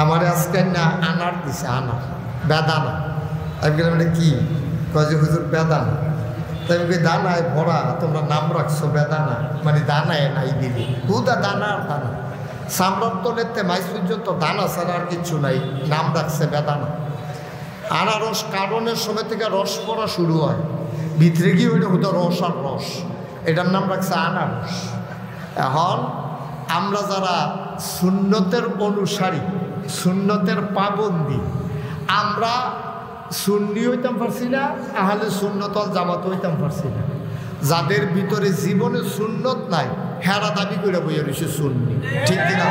আমার আজকে না আনার দিছে, আনার বেদানা। আমি বললাম এটা কি? কয় যে হুজুর বেদানা। তাই আমি দানায় ভরা, তোমরা নাম রাখছো বেদানা, মানে দানায় নাই দিদি, হুদা দানা আর দানা, সামরার তলেতে মাইস পর্যন্ত দানা ছাড়া আর কিচ্ছু নাই, নাম রাখছে বেদানা। আনারস কারণের সময় থেকে রস পড়া শুরু হয়, ভিতরে গিয়ে ওইটা হুদা রস আর রস, এটার নাম রাখছে আনারস। এখন আমরা যারা সুন্নতের অনুসারী, সুন্নতের পাবন্দি, আমরা সুন্নি হইতাম পারছি না, আহলে সুন্নত ওয়াল জামাত হইতাম পারছি না। যাদের ভিতরে জীবনে সুন্নত নাই, হেরা দাবি করে বইয়া রয়েছে সুন্নি, ঠিক কিনা?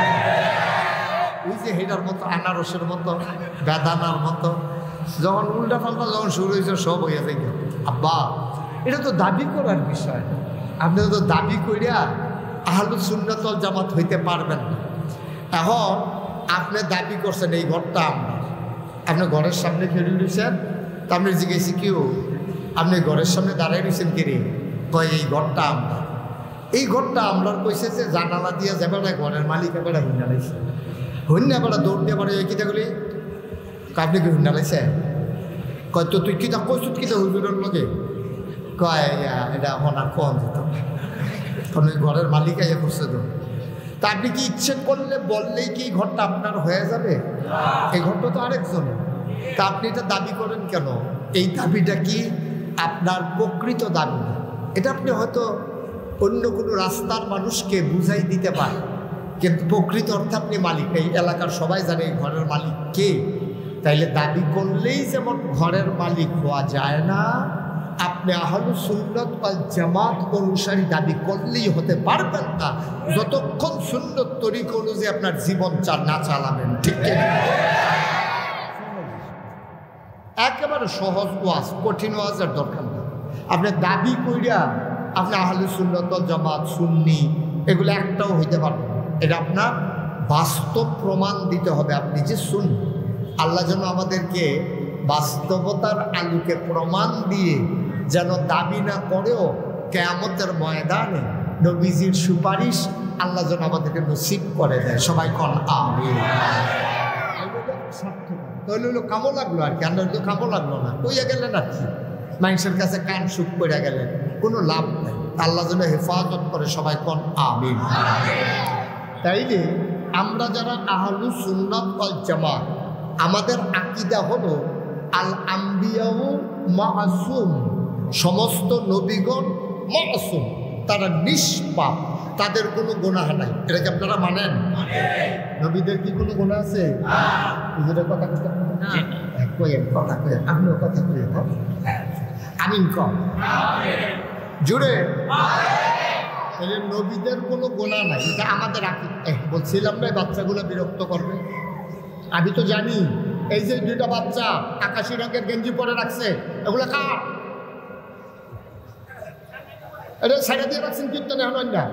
ওই যে হেটার মতো, আনারসের মতো, বেদানার মতো, যখন উল্টা পাল্টা যখন শুরু হয়েছে সব হইয়া যায়। আব্বা, এটা তো দাবি করার বিষয়, আপনি তো দাবি করিয়া আহলে সুন্নাত ওয়াল জামাত হইতে পারবেন না। এখন আপনি দাবি করছেন এই ঘরটা আমরা, আপনি ঘরের সামনে খেলে রয়েছেন, তা আপনি জিজ্ঞেসি কেউ আপনি ঘরের সামনে দাঁড়াই রয়েছেন কে রে? কয় এই ঘরটা আমরা। এই ঘরটা আমরা কইছে যে জানালা দিয়ে যাবে না, ঘরের মালিক এবারে হুন্না লাইছে, হুন্না এবার দৌড় দিয়ে পারে কিতা করি, আপনি কি হুন্না লাইছে? কয় তো তুই কিতা কইসুত কিতা হুজুরের লগে? কয় এটা হনা কম যেত, কারণ ওই ঘরের মালিক আইয়া করছে তো। তা আপনি কি ইচ্ছে করলে বললেই কি ঘরটা আপনার হয়ে যাবে? এই ঘরটা তো আরেকজন। তা আপনি এটা দাবি করেন কেন? এই দাবিটা কি আপনার প্রকৃত দাবি না, এটা আপনি হয়তো অন্য কোনো রাস্তার মানুষকে বুঝাই দিতে পারেন, কিন্তু প্রকৃত অর্থে আপনি মালিক। এই এলাকার সবাই জানে এই ঘরের মালিক কে। তাইলে দাবি করলেই যেমন ঘরের মালিক হওয়া যায় না, আপনি আহলে সুন্নাত ওয়াল জামাত অনুসারী দাবি করলেই হতে পারবেন না যতক্ষণ সুন্নত তরিকা অনুযায়ী আপনার জীবন না চালাবেন, ঠিক কিনা? একেবারে সহজ ওয়াজ, কঠিন ওয়াজের দরকার নেই। আপনি দাবি কইরা আপনি আহলে সুন্নাত ওয়াল জামাত, সুন্নি এগুলো একটাও হইতে পারবেন না। এটা আপনার বাস্তব প্রমাণ দিতে হবে আপনি যে সুন্নি। আল্লাহ যেন আমাদেরকে বাস্তবতার আলোকে প্রমাণ দিয়ে যেন দাবি না করেও কিয়ামতের ময়দানে নবীজির সুপারিশ আল্লাহ যেন আমাদেরকে নসিব করে দেয়। সবাই কোন আমিন। তাহলে হলো কামো লাগলো আর কি, আর তো কামো লাগলো না, কইয়া গেলেন আর কি, মানুষের কাছে কান সুখ করে গেলেন, কোনো লাভ নেই। আল্লাহ যেন হেফাজত করে। সবাই কোন আমিন। তাইলে আমরা যারা আহলু সুন্নাত ওয়াল জামাত, আমাদের আকীদা হলো আল আম্বিয়াউ মাসুম, সমস্ত নবীগণ মাসুম, তারা নিষ্পাপ, তাদের কোনো গুনাহ নাই। এটা কি আপনারা মানেন? নবীদের কি কোনো গুনাহ আছে? হুজুরের কথা কথা কইেন, কথা কইেন, আপনিও কথা কইেন। আমিন কম জুড়ে। তাহলে নবীদের কোনো গুনাহ নাই, এটা আমাদের আকীদা। বলছিলাম না বাচ্চাগুলো বিরক্ত করবে, আমি তো জানি। এই যে দুইটা বাচ্চা আকাশি রঙের গেঞ্জি পরে রাখছে, এগুলো কার? এটা সাইডে দিয়ে রাখছেন কীর্তনে হন না?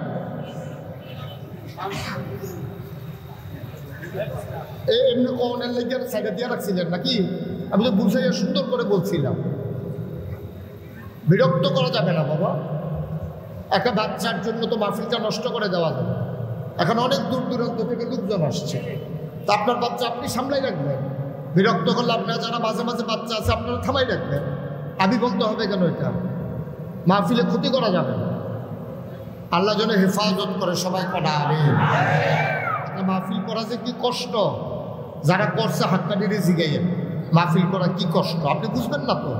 এমনি কনের লেগে সাইডে দিয়ে রাখছিলেন নাকি? আমি তো বুঝাইয়া সুন্দর করে বলছিলাম, বিরক্ত করা যাবে না বাবা। একটা বাচ্চার জন্য তো মাহফিলটা নষ্ট করে দেওয়া যাবে। এখন অনেক দূর দূরান্ত থেকে লোকজন আসছে, তা আপনার বাচ্চা আপনি সামলাই রাখবেন। বিরক্ত করলে আপনার যারা মাঝে মাঝে বাচ্চা আছে আপনারা থামাই রাখবেন। আমি বলতে হবে কেন? এটা মাহফিলে ক্ষতি করা যাবে না। আল্লাহ যেন হেফাজত করে। সবাই করা আমিন। মাহফিল করা যে কি কষ্ট, যারা করছে হাতটা নিয়ে জিগাইয়েন মাহফিল করা কি কষ্ট, আপনি বুঝবেন না তো।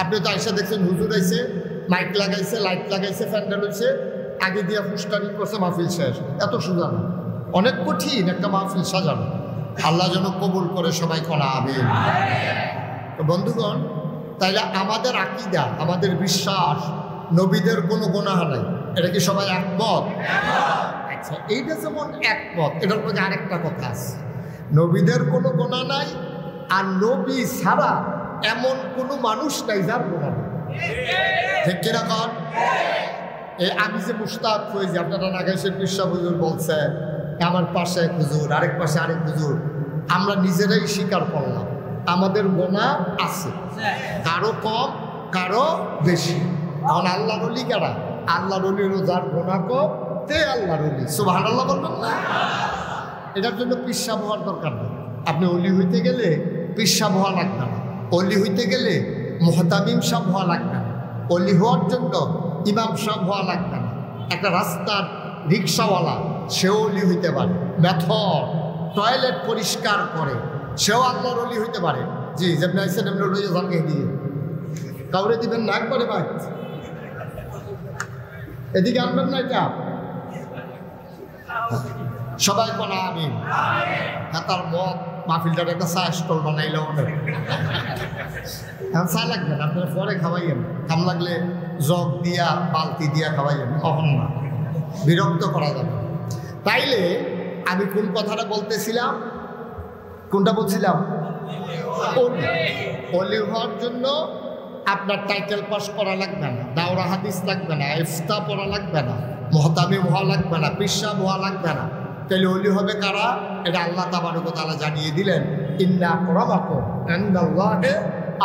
আপনি তো আইসা দেখছেন হুজুর আইসে, মাইক লাগাইছে, লাইট লাগাইছে, প্যান্ডেল হয়েছে, আগে দিয়ে ফুস্টারি করছে, মাহফিল শেষ। এত সোজা না, অনেক কঠিন একটা মাহফিল সাজানো। আল্লাহ যেন কবুল করে। সবাই করা আমিন। তো বন্ধুগণ, তাইলে আমাদের আকীদা, আমাদের বিশ্বাস, নবীদের কোনো গুনাহ নাই। এটা কি সবাই একমত? আচ্ছা, এইটা যেমন একমত, এটার মধ্যে আরেকটা কথা আছে। নবীদের কোনো গুনাহ নাই, আর নবী ছাড়া এমন কোনো মানুষ নাই যার গুনাহ নেই, ঠিক কিনা কন? আমি যে মুশতাক হয়েছি, আপনারা নাগাইশের পিসা হুজুর বলছে, আমার পাশে এক হুজুর, আরেক পাশে আরেক হুজুর, আমরা নিজেরাই স্বীকার করলাম আমাদের গুনাহ আছে, কারো কম কারো বেশি। এখন আল্লাহর ওলি কারা? আল্লাহর ওলি হলো যার গুনাহ কম, তে আল্লাহর ওলি। সুবহানাল্লাহ বলবেন না? এটার জন্য পিসা হওয়ার দরকার নেই। আপনি অলি হইতে গেলে পীর সাহেব হওয়া লাগবে না, অলি হইতে গেলে মুহতামিম সাহেব হওয়া লাগবে না, অলি হওয়ার জন্য ইমাম সাহেব হওয়া লাগবে না। একটা রাস্তার রিক্সাওয়ালা সেও অলি হইতে পারে, মেথর টয়লেট পরিষ্কার করে সেও আল্লাহর অলি হইতে পারে। জি, যেমনি আইসেন এমনি লইয়া যাকে দিয়ে কাউরে দিবেন না একবারে ভাই, এদিকে আনবেন না, এটা সবাই বলা আমি তার মত মাহফিলটার একটা চা স্টল বানাইলে অনেক এখন চা লাগবে না, আপনারা পরে খাওয়াইয়েন, কাম লাগলে জগ দিয়া বালতি দিয়া খাওয়াইয়েন, কখন না, বিরক্ত করা যাবে। তাইলে আমি কোন কথাটা বলতেছিলাম, কোনটা বলছিলাম? অলি হওয়ার জন্য আপনার টাইটেল পাস করা লাগবে না, দাওরা হাদিস লাগবে না, ইফতা পড়া লাগবে না, মুহতামিম হওয়া লাগবে না, পীর সাহেব হওয়া লাগবে না। তাহলে অলি হবে কারা? এটা আল্লাহ তাবারক ওয়া তাআলা জানিয়ে দিলেন, ইন্না আকরামাকুম ইনদাল্লাহি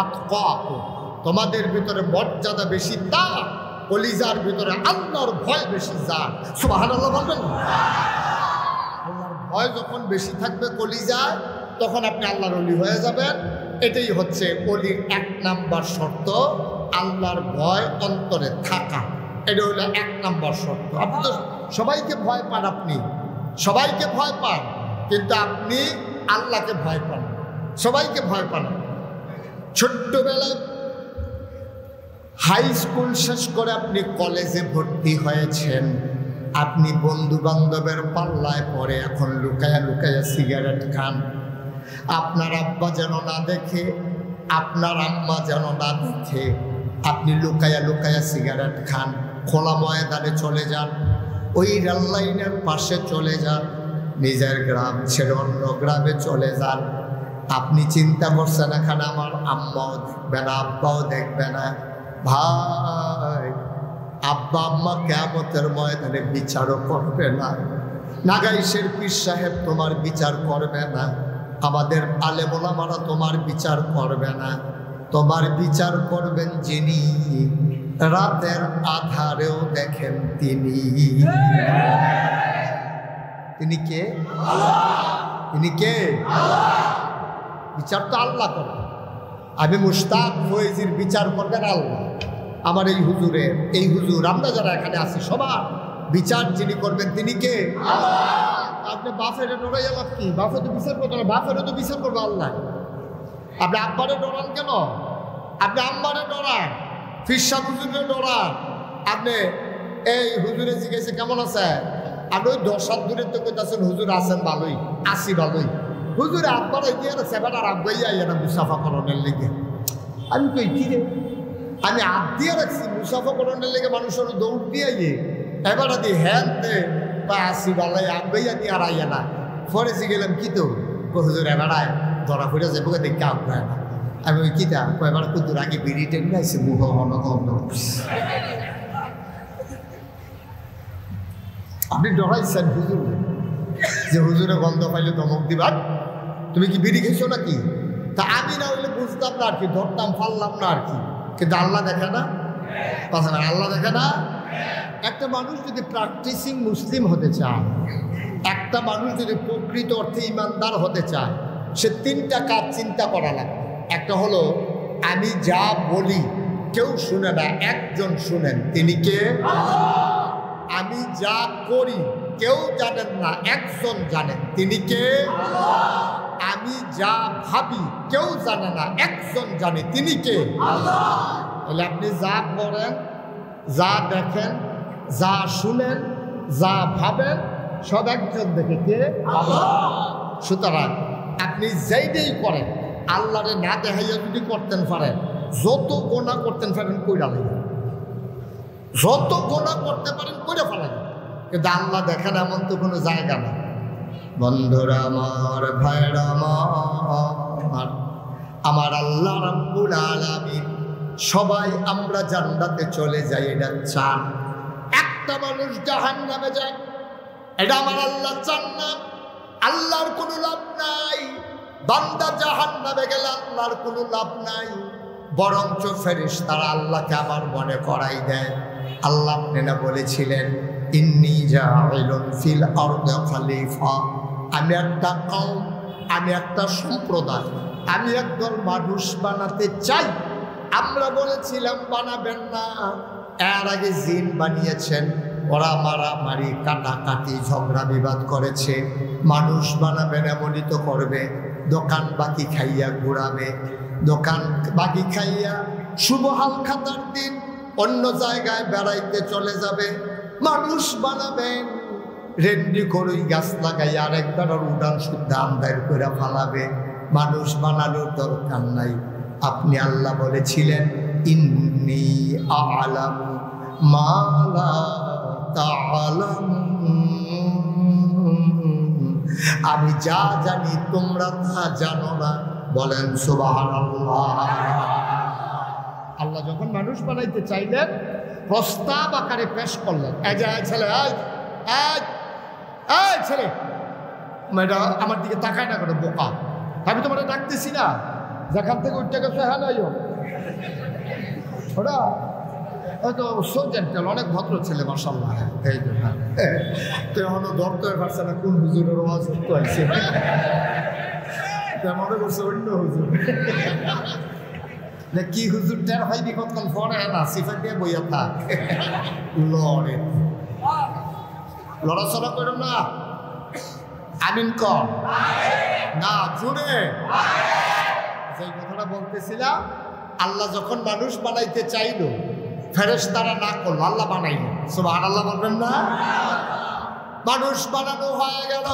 আতকাকুম, তোমাদের ভিতরে মর্যাদা বেশি তার, কলিজার ভিতরে আল্লাহর ভয় বেশি যার। সুবহানাল্লাহ বলবেন। আল্লাহর ভয় যখন বেশি থাকবে কলিজায়, তখন আপনি আল্লাহর অলি হয়ে যাবেন। এটাই হচ্ছে অলির 1 নাম্বার শর্ত, আল্লাহর ভয় অন্তরে থাকা। এটা হলো 1 নাম্বার শর্ত। আপনি তো সবাইকে ভয় পান, আপনি সবাইকে ভয় পান, কিন্তু আপনি আল্লাহকে ভয় পান, সবাইকে ভয় পান। ছোট্টবেলায় হাই স্কুল শেষ করে আপনি কলেজে ভর্তি হয়েছেন, আপনি বন্ধু বান্ধবের পাল্লায় পড়ে এখন লুকায়া লুকায়া সিগারেট খান। আপনার আব্বা যেন না দেখে, আপনার আম্মা যেন না দেখে, আপনি লুকায়া লুকায়া সিগারেট খান। খোলা ময়দানে চলে যান, ওই রেল লাইনের পাশে চলে যান, নিজের গ্রাম ছেড়ে অন্য গ্রামে চলে যান। আপনি চিন্তা করছেন এখানে আমার আম্মাও দেখবে না, আব্বাও দেখবে না। ভাই, আব্বা আম্মা কিয়ামতের ময়দানে বিচারও করবে না, নাগাইশের পীর সাহেব তোমার বিচার করবে না, আমাদের আলেম ওলামারা তোমার বিচার করবে না। তোমার বিচার করবেন যিনি রাতের আধারেও দেখেন তিনি। তিনি কে? তিনি কে? বিচার তো আল্লাহ করবেন। আমি মুশতাক ফয়েজির বিচার করবেন আল্লাহ। আমার এই হুজুরের, এই হুজুর, আমরা যারা এখানে আছি সবার বিচার যিনি করবেন তিনি কে? আপনি বাফের ডরাই আলাপ কি? বাফে তো বিচার করবে না, বাফেরও তো বিচার করবে আল্লাহ। আপনি আব্বারে ডরান কেন? আপনি আম্মারে ডরান, ফিরসা হুজুরে ডরান। আপনি এই হুজুরে জিজ্ঞেসে কেমন আছে, আপনি ওই 10 হাত দূরে তো কইতাছেন হুজুর আছেন ভালোই, আসি ভালোই। হুজুরে আব্বার এগিয়ে আছে, এবার আর আব্বাই আইয়া না মুসাফা করণের লেগে। আমি কই কি রে, আমি হাত দিয়ে রাখছি মুসাফা করণের লেগে, মানুষের দৌড় দিয়ে আইয়ে এবার দিয়ে হ্যান দে বা আসি ভালাই আব্বাইয়া দিয়ে আর আইয়া না। ফরেছি গেলাম কি তো হুজুর এবার আয়, ধরা ফিরে যাবো দেখে আব্বায় না। আমি ওই কিতা কয়বার কুদুর আগে বিড়ি টেনে আইসি মুখ অনগন্ধ। আপনি ডরাইছেন হুজুর, যে হুজুরে গন্ধ পাইলে ধমক দিবা, তুমি কি বিড়ি খেয়েছো নাকি? তা আমি না হইলে বুঝতাম না আর কি, ধরতাম ফাললাম না আর কি। কিন্তু আল্লাহ দেখে না, আল্লাহ দেখে না। একটা মানুষ যদি প্র্যাকটিসিং মুসলিম হতে চায়, একটা মানুষ যদি প্রকৃত অর্থে ইমানদার হতে চায়, সে 3টা কাজ চিন্তা করা লাগবে। একটা হলো আমি যা বলি কেউ শুনে না, একজন শুনেন, তিনি কে? আমি যা করি কেউ জানেন না, একজন জানেন, তিনি কে? আমি যা ভাবি কেউ জানে না, একজন জানে, তিনি কে? তাহলে আপনি যা করেন, যা দেখেন, যা শুনেন, যা ভাবেন, সব একজন দেখে, কে? সুতরাং আপনি যেইটাই করেন আল্লাহরে না দেখাইয়া যদি করতেন পারেন, যত গোনা করতেন পারেন কইরা লাগবে, যত গোনা করতে পারেন করে ফেলেন, কিন্তু আল্লাহ দেখেন এমন তো কোনো জায়গা না। বন্ধুরা আমার, ভাইরা আমার, আমার আল্লাহ রাব্বুল আলামিন সবাই আমরা জান্নাতে চলে যাই এটা চান। একটা মানুষ জাহান্নামে যায়, এটা আমার আল্লাহ চান না। আল্লাহর কোনো লাভ নাই, বান্দা জাহান্নামে গেলে আল্লাহর কোনো লাভ নাই, বরঞ্চ ফেরেশতারা আল্লাহকে আবার মনে করাই দেয়। আল্লাহ নেনা বলেছিলেন, ইন্নী জাইলুন ফিল আরদি খলিফা, আমি একটা কওম, আমি একটা সম্প্রদায়, আমি একদল মানুষ বানাতে চাই। আমরা বলেছিলাম বানাবেন না, এর আগে জিন বানিয়েছেন, ওরা মারামারি কাটাকাটি ঝগড়া বিবাদ করেছে। মানুষ বানাবেন এমনই তো করবে, দোকান বাকি খাইয়া ঘুরাবে, দোকান বাকি খাইয়া শুভ হাল খাতার দিন অন্য জায়গায় বেড়াইতে চলে যাবে। মানুষ বানাবেন রেন্ডি করুই গাছ লাগাই আর একবার উড়ান শুদ্ধ আমদার করে ফালাবে। মানুষ বানানোর দরকার নাই। আপনি আল্লাহ বলেছিলেন ইন্নী আ'লামু মা লা তা'লামুন, আমি যা জানি তোমরা তা জানো না। বলেন সুবহানাল্লাহ। আল্লাহ যখন মানুষ বানাইতে চাইলেন প্রস্তাব আকারে পেশ করলেন, এই যে ছেলে, এই ছেলে, মেয়েটা আমার দিকে তাকায় না করে, বোকা, আমি তোমার ডাকতেছি না, যেখান থেকে উঠতে গেছে হ্যাঁ নাই ওরা হয়তো সোজেন্টাল, অনেক ভদ্র ছেলে মাশাআল্লাহ। এই যে তো এখনো ধরতে পারছে না কোন হুজুরের ওয়াজ করতে হয়েছে, মনে করছে অন্য হুজুর। কি হুজুর টের ভাইবি কতক্ষণ ফোনে না সিফার দিয়ে বইয়া থাক, লড়ে লড়াচড়া করো না। আমিন কর না জুড়ে। যে কথাটা বলতেছিলাম, আল্লাহ যখন মানুষ বানাইতে চাইল ফেরেশতারা না করলো, আল্লাহ বানাইল। সুবহানাল্লাহ বলবেন না? মানুষ বানানো হয়ে গেল।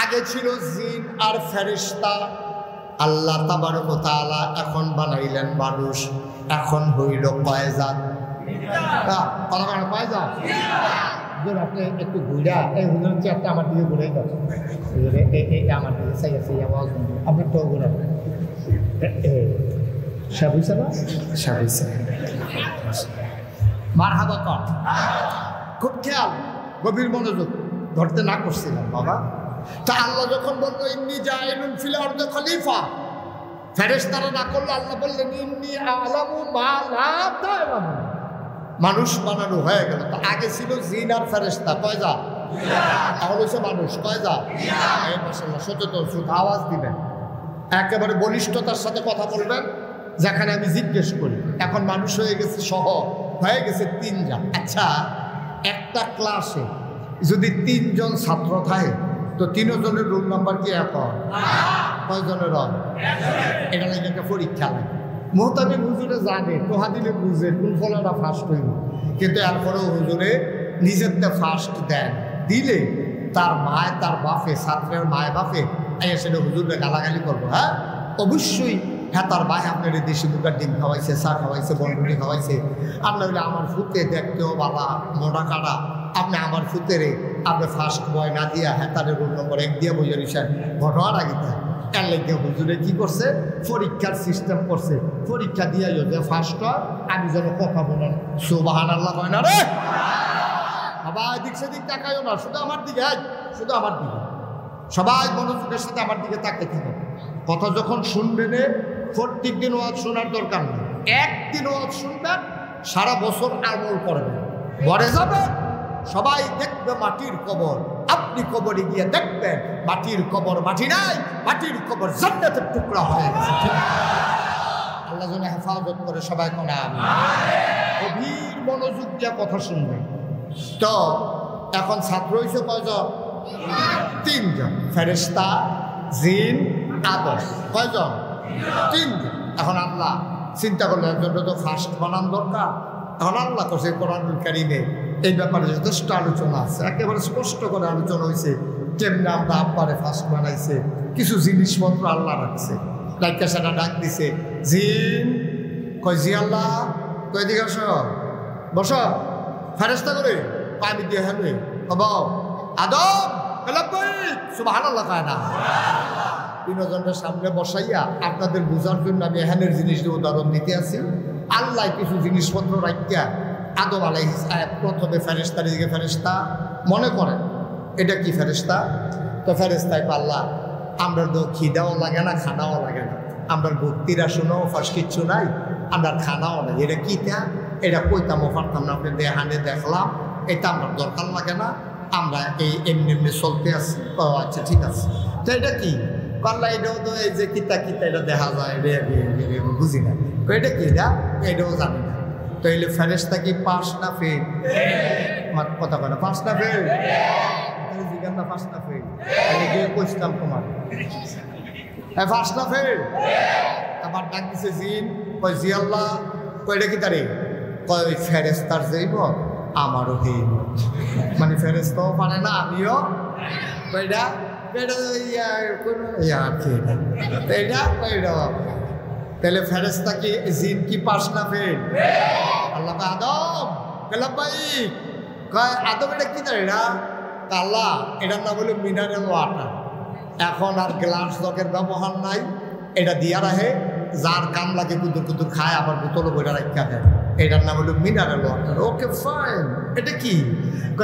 আগে ছিল জিন আর ফেরেশতা, আল্লাহ তাবারক ওয়া তাআলা এখন বানাইলেন মানুষ। এখন হইল কয় জাত? কয় জাত? আপনি একটু ঘুরা এই হুজুরের চেয়ারটা আমার দিকে ঘুরে গেছে, আমার দিকে চাই আছে আওয়াজ আপনার তো ঘুরা সাবিছে না সাবিছে মারহাবা কর। খুব খেয়াল, গভীর মনোযোগ ধরতে না করছিলাম বাবা। তা আল্লাহ যখন বললো ইন্নী জাইলুন ফিল আরদি খলিফা, ফেরেশতারা না করলো, আল্লাহ বললেন ইন্নী আ'লামু মা লা তা'লামুন। মানুষ বানানো হয়ে গেল। তো আগে ছিল জিন আর ফেরেশতা, কয় যা? এখন হচ্ছে মানুষ, কয় যা? মাশাআল্লাহ, সচেতন শুধু আওয়াজ দিবেন, একেবারে বলিষ্ঠতার সাথে কথা বলবেন, যেখানে আমি জিজ্ঞেস করি। এখন মানুষ হয়ে গেছে সহ, হয়ে গেছে 3 জন। আচ্ছা, একটা ক্লাসে যদি 3 জন ছাত্র থাকে তো 3 জনের রোল নাম্বার কি এখন? কয়জনের রং? এটা লাগে একটা পরীক্ষা লাগে। মোহতামিম হুজুরে জানে, টোহা দিলে বুঝে কোন ফলাটা ফার্স্ট হইল, কিন্তু এরপরেও হুজুরে নিজেরটা ফার্স্ট দেন। দিলে তার মায় তার বাপে, ছাত্রের মায় বাপে সেটা হুজুরে গালাগালি করবো। হ্যাঁ অবশ্যই, হ্যাঁ তার ভাই আপনার দেশি মুরগার ডিম খাওয়াইছে, চা খাওয়াইছে, বনরুটি খাওয়াইছে। আপনার হলে আমার ফুতে দেখতেও বাবা মোটা কাটা, আপনি আমার ফুতেরে আপনি ফার্স্ট বয় না দিয়া হ্যাঁ তার রোল নম্বর 1 দিয়ে বইয়া রিসান ঘটনার আগে দেয়। এর লেগে হুজুরে কি করছে? পরীক্ষার সিস্টেম করছে। পরীক্ষা দিয়ে যে ফার্স্ট হয় আমি যেন কথা বলেন সুবহানাল্লাহ কয় না রে বাবা। এদিক সেদিক তাকাইও না, শুধু আমার দিকে, শুধু আমার দিকে, সবাই মনোযোগের সাথে আমার দিকে তাকিয়ে থাকে। কথা যখন শুনবেন প্রত্যেক দিন ওয়াজ শোনার দরকার নেই, একদিন ওয়াজ শুনবেন, সারা বছর আমল করবেন, ঘরে যাবেন, সবাই দেখবে মাটির কবর। আপনি কবরে গিয়ে দেখবেন মাটির কবর মাটি নাই, মাটির কবর জান্নাতের টুকরা হয়ে গেছে। আল্লাহ যেন হেফাজত করে, সবাই কোন আমিন। গভীর মনোযোগ দিয়ে কথা শুনবেন। তো এখন ছাত্র হয়েছে কয়জন? 3 জন, ফেরেশতা, জিন, আদম। কয়জন? 3 জন। এখন আল্লাহ চিন্তা করলেন একজন তো ফার্স্ট বানান দরকার। এখন আল্লাহ করছে কোরআনুল কারীমে এই ব্যাপারে যথেষ্ট আলোচনা আছে, একেবারে স্পষ্ট করে আলোচনা হয়েছে কেমনে আমরা আব্বারে ফার্স্ট বানাইছে। কিছু জিনিসপত্র আল্লাহ রাখছে, লাইকা সেটা ডাক দিছে, জিন কয় জি আল্লাহ, কয় দিকে আস, বস, ফেরেশতা করে পানি দিয়ে হেলে বাবা আদম সুবহানাল্লাহ কয় না। 3 জনের সামনে বসাইয়া আপনাদের বোঝার জন্য আমি এখানের জিনিস দিয়ে উদাহরণ দিতে আছি। আল্লাহ কিছু জিনিসপত্র রাখিয়া আদম আলাইহিস সালাম প্রথমে ফেরেশতার দিকে, ফেরেশতা মনে করেন এটা কি ফেরেশতা? তো ফেরেশতায় পাল্লা, আমরা তো খিদাও লাগে না, খানাও লাগে না, আমরা ভক্তিরা শুনো ফার্স্ট কিচ্ছু নাই, আমরা খানাও নাই, এটা কিটা, এটা কইতামও পারতাম না, আপনি দেখানে দেখলাম, এটা আমার দরকার লাগে না, আমরা এই এমনি এমনি চলতে আছি। ও আচ্ছা ঠিক আছে, তো এটা কি পাল্লা? এটাও তো এই যে কিতা কিতা এটা দেখা যায়, বুঝি না এটা কি, এটাও জানি না। তো এলে ফেরেশতা কি পাস না ফেল? আমার কথা বলে পাস না ফেল, জিজ্ঞাসা না পাস না ফেল, আমি গিয়ে কইছিলাম তোমার পাস না ফেল। আবার ডাক দিছে জিন, কয় জি আল্লাহ, কয়টা কি তারে? কয় ওই ফেরেশতার যেইব আমারও হেইব, মানে ফেরেশতাও পারে না আমিও কয়টা তাহলে ফেরেশতা কি জিন কি পাস না ফেল? আল্লাহ আদম গেলাম ভাই, কয় আদম এটা কি জানি না? আল্লাহ এটার নাম হলো মিনারেল ওয়াটার। এখন আর গ্লাস জগের ব্যবহার নাই, এটা দিয়া রাখে, যার কাম লাগে কুদুর কুদুর খায়, আবার বোতলও বইটা রাখা দেয়। এটার নাম হলো মিনারেল ওয়াটার। ওকে ফাইন, এটা কি?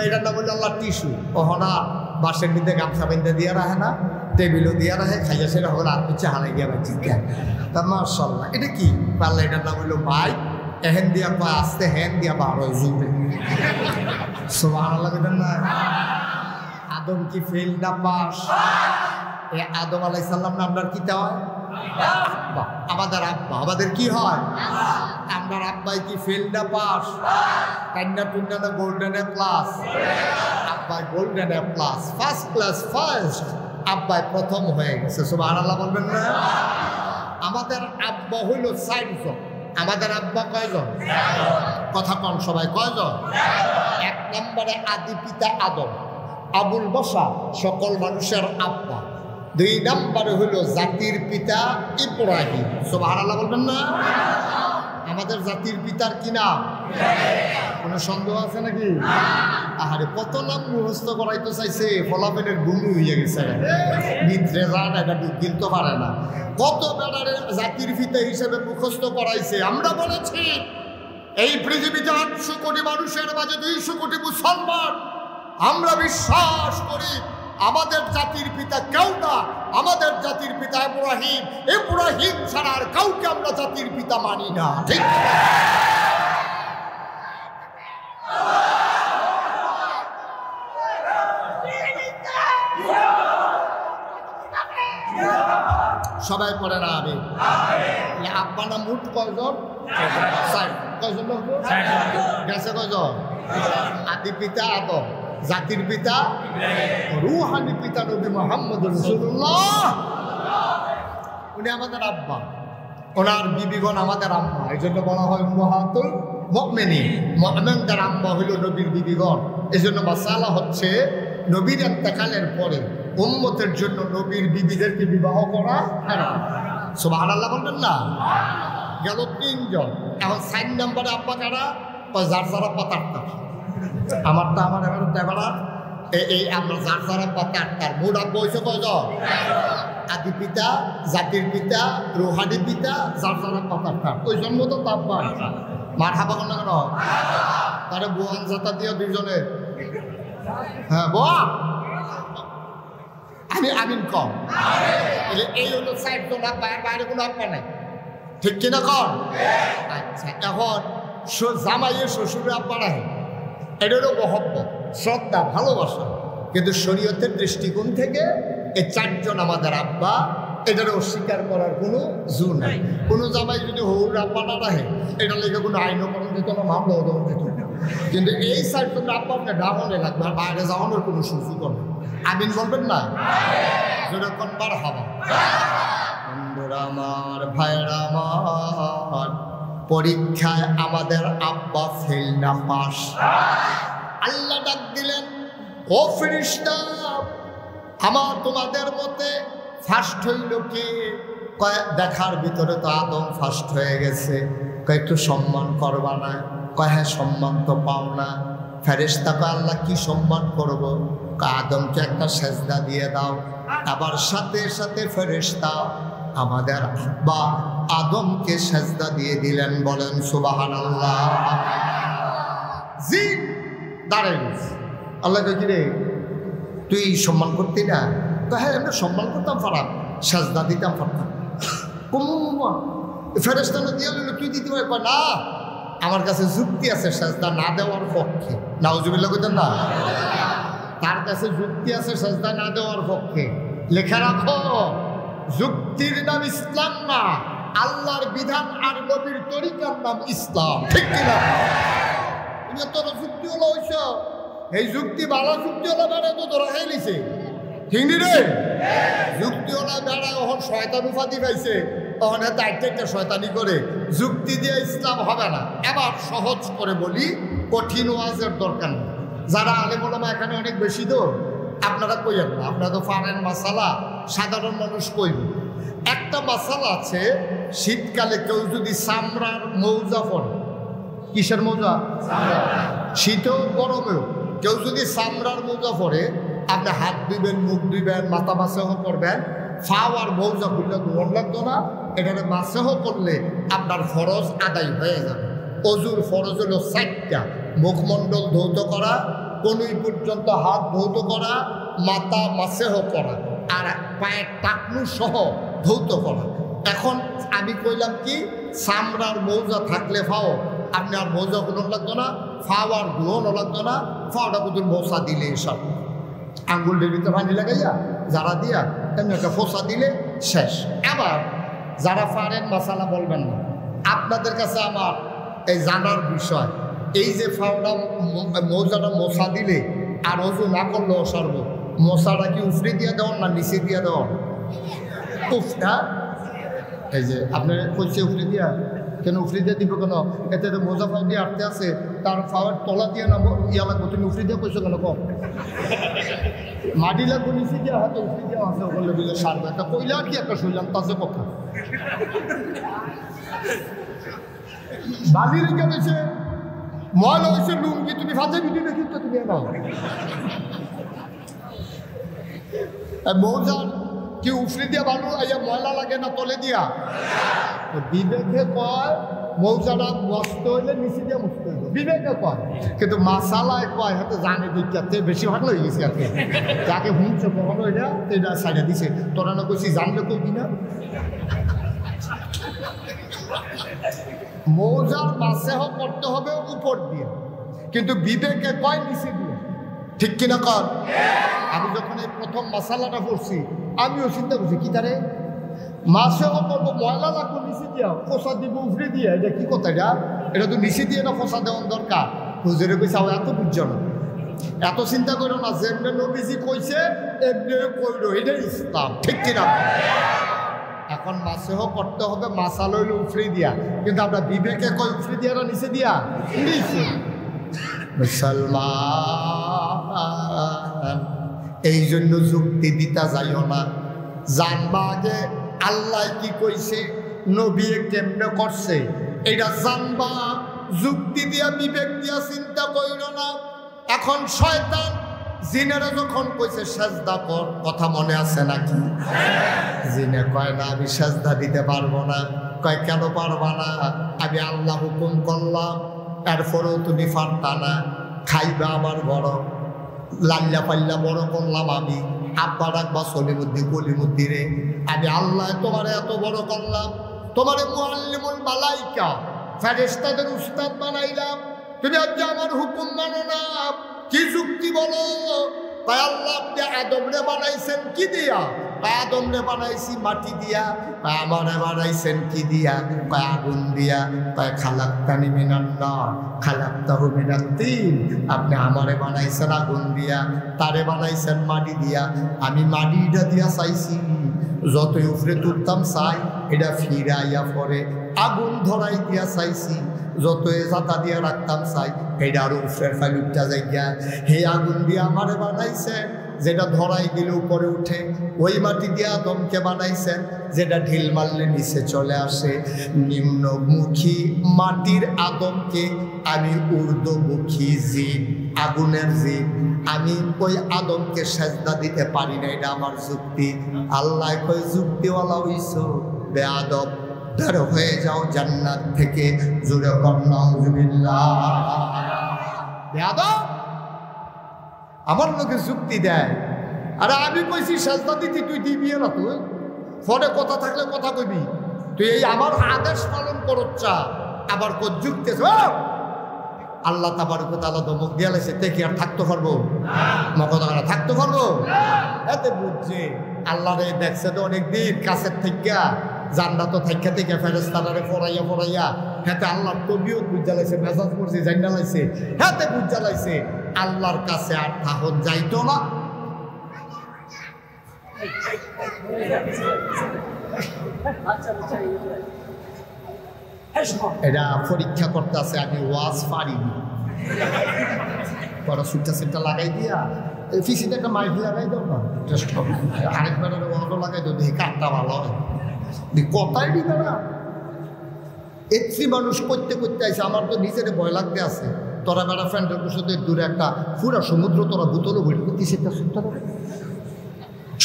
এটার নাম হলো আল্লাহ টিস্যু। ওহনা বাসের মধ্যে গামছা বেঁধে দিয়ে রাখে না, টেবিলও দিয়ে রাখে, খাইয়া সেটা হলো আর পিছিয়ে হারাই গিয়ে আবার চিন্তা। তা মাশাআল্লাহ, এটা কি? পারলে এটার নাম হলো মাইক। এহেন দিয়া কয় আসতে, হ্যান দিয়া বারো জুড়ে। সুবহানাল্লাহ বলেন না? আদম কি ফেল না পাস? এই আদম আলাইহিস সালাম নামটার কি হয়? আমাদের আব্বা, আমাদের কি হয়? আপনার আব্বাই কি ফেল না পাস? কান্না টুন্না না গোল্ডেন এ প্লাস? আব্বাই golden A plus, first class first. আব্বাই প্রথম হয়ে গেছে। সুবহানাল্লাহ বলবেন না? আমাদের আব্বা হইল 4 জন। আমাদের আব্বা কয়জন? কথা কন সবাই, কয়জন? 1 নম্বরে আদি পিতা আদম, আবুল বশর, সকল মানুষের আব্বা। 2 নম্বরে হইল জাতির পিতা ইব্রাহিম। সুবহানাল্লাহ বলবেন না? আমাদের জাতির পিতার কি নাম? কোনো সন্দেহ আছে নাকি? আহারে কত নাম মুখস্থ করাইতে চাইছে, ফলাফলের গুণু হইয়া গেছে, নিদ্রে যান এটা গিলতে পারে না। কত বেড়ারে জাতির পিতা হিসেবে মুখস্থ করাইছে। আমরা বলেছি এই পৃথিবীতে 800 কোটি মানুষের মাঝে 200 কোটি মুসলমান। আমরা বিশ্বাস করি আমাদের জাতির পিতা কেউ না, আমাদের জাতির পিতা ইব্রাহিম। ইব্রাহিম ছাড়া আর কাউকে আমরা জাতির পিতা মানি না, ঠিক? সবাই পড়ে না? আমি আব্বা না মুঠ কয়জন? কয়জন গেছে? কয়জন? আদি পিতা আদম, জাতির পিতা রূহানি পিতা নবী মুহাম্মদ রাসূলুল্লাহ। উনি আমাদের আব্বা, ওনার বিবিগণ আমাদের আম্মা। এই জন্য বলা হয় উম্মাহাতুল মুমিনিন। মুমিনদের আম্মা হইল নবীর বিবিগণ। এই জন্য মাসালা হচ্ছে নবীর ইন্তেকালের পরে উম্মতের জন্য নবীর বিবিদেরকে বিবাহ করা হারাম। সুবহানাল্লাহ বলবেন না? গেল 3 জন। এখন 4 নম্বরে আব্বা কারা? যার যারা পাতারটা, আমারটা আমার এবার দেবারা এই আমরা যার যারা পাতারটার মোট আব্বা হয়েছে কয়জন? আদি পিতা, জাতির পিতা, রুহানি পিতা, যার যারা পাতারটা। ওই জন্ম তো আব্বা মার হাবা কেন কেন? তারে বোয়ান জাতা দিয়ে 2 জনে। হ্যাঁ বোয়া, আমি আমিন কম। এই হলো 4 জন আব্বা, এর বাইরে কোনো আব্বা নাই, ঠিক কিনা কর? আচ্ছা, এখন জামাইয়ের শ্বশুরের আব্বা নাই, এটা হলো মহব্বত, শ্রদ্ধা, ভালোবাসা। কিন্তু শরীয়তের দৃষ্টিকোণ থেকে এই 4 জন আমাদের আব্বা, এটার অস্বীকার করার কোনো জোর নাই। কোনো জামাই যদি হৌর আব্বা না রাখে, এটা লেগে কোনো আইনও করা যেত না, মামলাও দেওয়া যেত না। কিন্তু এই 4 জন আব্বা আপনার ডাউনে লাগবে, আর বাইরে যাওয়ানোর কোনো সুযোগ হবে। আমিন বলবেন না? যেরকম বার হবা। বন্ধুরা আমার, ভাইরা আমার, পরীক্ষায় আমাদের আব্বা ফেল না পাস? আল্লাহ ডাক দিলেন, ও ফেরেশতা, আমার তোমাদের মতে ফার্স্ট হইল কে? কয় দেখার ভিতরে তো আদম ফার্স্ট হয়ে গেছে। কয় একটু সম্মান করবা না? কয় হ্যাঁ, সম্মান তো পাও না। ফেরেশতা কয় আল্লাহ কি সম্মান করব? আদমকে একটা সেজদা দিয়ে দাও। আবার সাথে সাথে ফেরেশতা আমাদের আব্বা আদমকে সেজদা দিয়ে দিলেন। বলেন সুবহানাল্লাহ। জি দাঁড়াই আল্লাহ কই রে তুই সম্মান করতি না? তো হ্যাঁ, আমরা সম্মান করতাম, ফারাম সেজদা দিতাম, পারতাম। ফেরেশতা দিয়ে দিল, তুই দিতে পারবি না? আমার কাছে যুক্তি আছে সেজদা না দেওয়ার পক্ষে। নাউজুবিল্লাহ কইতেন না? তার কাছে যুক্তি আছে সেজদা না দেওয়ার পক্ষে। লেখা রাখো, যুক্তির নাম ইসলাম না, আল্লাহর বিধান আর নবীর তরিকার নাম ইসলাম। ঠিক কিনা? তুমি তোর যুক্তি হলো হইছ, এই যুক্তি ভালো যুক্তি হলো বেড়ে তো তোরা হয়ে নিছে। ঠিক নি রে? যুক্তি হলো বেড়া ওখন শয়তান উপাধি পাইছে, তখন এত একটা শয়তানি করে। যুক্তি দিয়ে ইসলাম হবে না। এবার সহজ করে বলি, কঠিন ওয়াজের দরকার নেই। যারা আলেম ওলামা এখানে অনেক বেশি তো আপনারা কইয়েন না, আপনারা তো পারেন মাসালা, সাধারণ মানুষ কইব। একটা মাসালা আছে, শীতকালে কেউ যদি চামড়ার মৌজা পরে, কিসের মৌজা? শীতেও গরমেও কেউ যদি চামড়ার মৌজা পরে, আপনি হাত ধুইবেন, মুখ ধুইবেন, মাথা মাসেহ করবেন, ফাও আর মৌজা খুললে দোয়ার লাগতো না। এখানে মাসেহ করলে আপনার ফরজ আদায় হয়ে যাবে। অজুর ফরজ হলো 4টা: মুখমণ্ডল ধৌত করা, কনুই পর্যন্ত হাত ধৌত করা, মাথা মাসেহ করা, আর পায়ের টাকনু সহ ধৌত করা। এখন আমি কইলাম কি, চামড়ার মৌজা থাকলে ফাও আপনি আর মৌজা গুলো লাগতো না, ফাও আর ধুয়ো লাগতো না। ফাওটা বুধুর মশা দিলে এসব আঙ্গুলের ভিতরে পানি লাগাইয়া যারা দিয়া এমনি একটা ফোসা দিলে শেষ। এবার যারা পারেন মাসালা বলবেন না, আপনাদের কাছে আমার এই জানার বিষয়, এই যে ফাওটা মৌজাটা মশা দিলে আর অজু না করলেও সর্ব, মশাটা কি উফরে দিয়ে দেওয়ার না নিচে দিয়ে দেওয়ার? উফটা এই যে আপনার কইছে উফরে দিয়া, কেন উফরি দিয়ে দিব কেন? এতে তো মোজা ফাও দিয়ে আটতে আছে, তার ফাওয়ার তলা দিয়ে না ইয়া লাগবো, তুমি উফরি দিয়ে কইছো কেন? কম মাটি লাগবো নিচে দিয়ে, হয়তো উফরি দিয়ে আছে বললে বুঝলে সারবে। একটা কইলা কি একটা শুনলাম তাছে কথা বালি রেখে রয়েছে, ময়লা হয়েছে লুঙ্গি, তুমি ফাঁসে বিটি দেখি তো তুমি নাও মৌজার কি উফরি দিয়া বালু ইয়া ময়লা লাগে না তলে দিয়া? বিবেকে কয় মৌজাটা মস্ত হইলে নিচে দিয়ে মুস্ত হইল, বিবেকে কয়। কিন্তু মাসালায় কয় হাতে জানে দিকে বেশি ভালো হয়ে গেছে। আপনি যাকে হুঁচে কখনো এটা সাইডে দিছে, তোরা না কইছি জানলে কই না। মৌজার মাসেহ করতে হবে উপর দিয়ে, কিন্তু বিবেকে কয় নিচে দিয়ে। ঠিক কিনা কর? আমি যখন এই প্রথম মাসালাটা পড়ছি আমিও চিন্তা করছি কি তারে মাসেহ করবো, ময়লা লাগবো নিচে দিয়া, ফোসা দিব উফরে দিয়ে, এটা কি কথা? এটা তো নিচে দিয়ে না ফোসা দেওয়ার দরকার। হুজুরে কইছে এত বুঝছো না, এত চিন্তা করো না, যেমনি নবীজি কইছে এমনি কইরো, এটা ইসলাম। ঠিক কিনা? এখন মাসেহ করতে হবে, মাসাল হইলে উফরে দিয়া, কিন্তু আমরা বিবেকে কই উফরে দিয়া না নিচে দিয়া? নিচে। মুসলমান এই জন্য যুক্তি দিতে যাইও না, জানবা আগে আল্লাহ কি কইছে, নবী কেমনে করছে, এটা জানবা। যুক্তি দিয়া বিবেক দিয়া চিন্তা কইর না। এখন শয়তান জিনেরা যখন কইছে সেজদা কর, কথা মনে আছে নাকি? জিনে কয় না আমি সেজদা দিতে পারবো না। কয় কেন পারবা না? আমি আল্লাহ হুকুম করলাম, এরপরেও তুমি পারতা না। খাইবা আমার বড়, লাল্লা পাল্লা বড় করলাম আমি, আব্বা রাখবা সলিমুদ্দি কলিমুদ্দি রে। আমি আল্লাহ তোমারে এত বড় করলাম, তোমারে মুআল্লিমুল মালাইকা ফেরেশতাদের উস্তাদ বানাইলাম, তুমি আজ আমার হুকুম মানো না। কি যুক্তি বলো? তাই আল্লাহ আপনি আদমরে বানাইছেন কি দিয়া? আদমরে বানাইছি মাটি দিয়া। আমারে বানাইছেন কি দিয়া? আগুন দিয়া। তাই খালাক্তানি মিনান নার খালাক্তাহু মিনাত তিন। আপনি আমারে বানাইছেন আগুন দিয়া, তারে বানাইছেন মাটি দিয়া। আমি মাটিটা দিয়া চাইছি, যতই উপরে তুলতাম চাই এটা ফিরাইয়া পরে। আগুন ধরাই দিয়া চাইছি, যতই জাতা দিয়া রাখতাম চাই এটা আরো উপরের ফাইল উঠা যাইয়া। হে আগুন দিয়া আমারে বানাইছেন, যেটা ধরাই দিলে উপরে উঠে। ওই মাটি দিয়ে আদমকে বানাইছেন, যেটা ঢিল মারলে নিচে চলে আসে। নিম্নমুখী মাটির আদমকে আমি ঊর্ধ্বমুখী জীব, আগুনের জীব, আমি ওই আদমকে সেজদা দিতে পারি না। এটা আমার যুক্তি। আল্লাহ কই যুক্তিওয়ালা হইছো বেয়াদব, বের হয়ে যাও জান্নাত থেকে। জোরে কর নাউজুবিল্লাহ। বেয়াদব আমার লোকে যুক্তি দেয়, আরে আমি কইছি সেজদা দিতে, তুই দিবি না? তুই ফোনে কথা থাকলে কথা কইবি, তুই এই আমার আদেশ পালন করছ, আবার যুক্তি আল্লাহ তাবারক ওয়া তাআলা ধমক দিয়া লাইছে, তে কি আর থাকতে পারবো? মকদরা থাকতে পারবো? এতে বুঝছে আল্লাহরে দেখছে তো অনেকদিন কাছের থেকে, জান্নাত থাইকা থেকে ফেরেশতারে ফরাইয়া ফরাইয়া হাতে আল্লাহর তবিয়ত বুঝা লাইছে, মেজাজ করছে জান্না লাইছে, হাতে বুঝা লাইছে আল্লাহর কাছে আর থাহন যাইতো না। এটা পরীক্ষা করতে আছে, আমি ওয়াজ পারিনি, বড় সুটটা সেটটা লাগাই দিয়া ফিসিতে একটা মাইক লাগাই দাও না, জাস্ট আরেকবার ওয়াজও লাগাই দাও, দেখি কাঠটা ভালো হয়, কথাই দিবে না। এত্রি মানুষ করতে করতে আসে, আমার তো নিজের ভয় লাগতে আছে। তোরা বেড়া ফ্রেন্ডের সাথে দূরে একটা পুরা সমুদ্র তোরা বোতলও বলি কিসেরটা সুটটা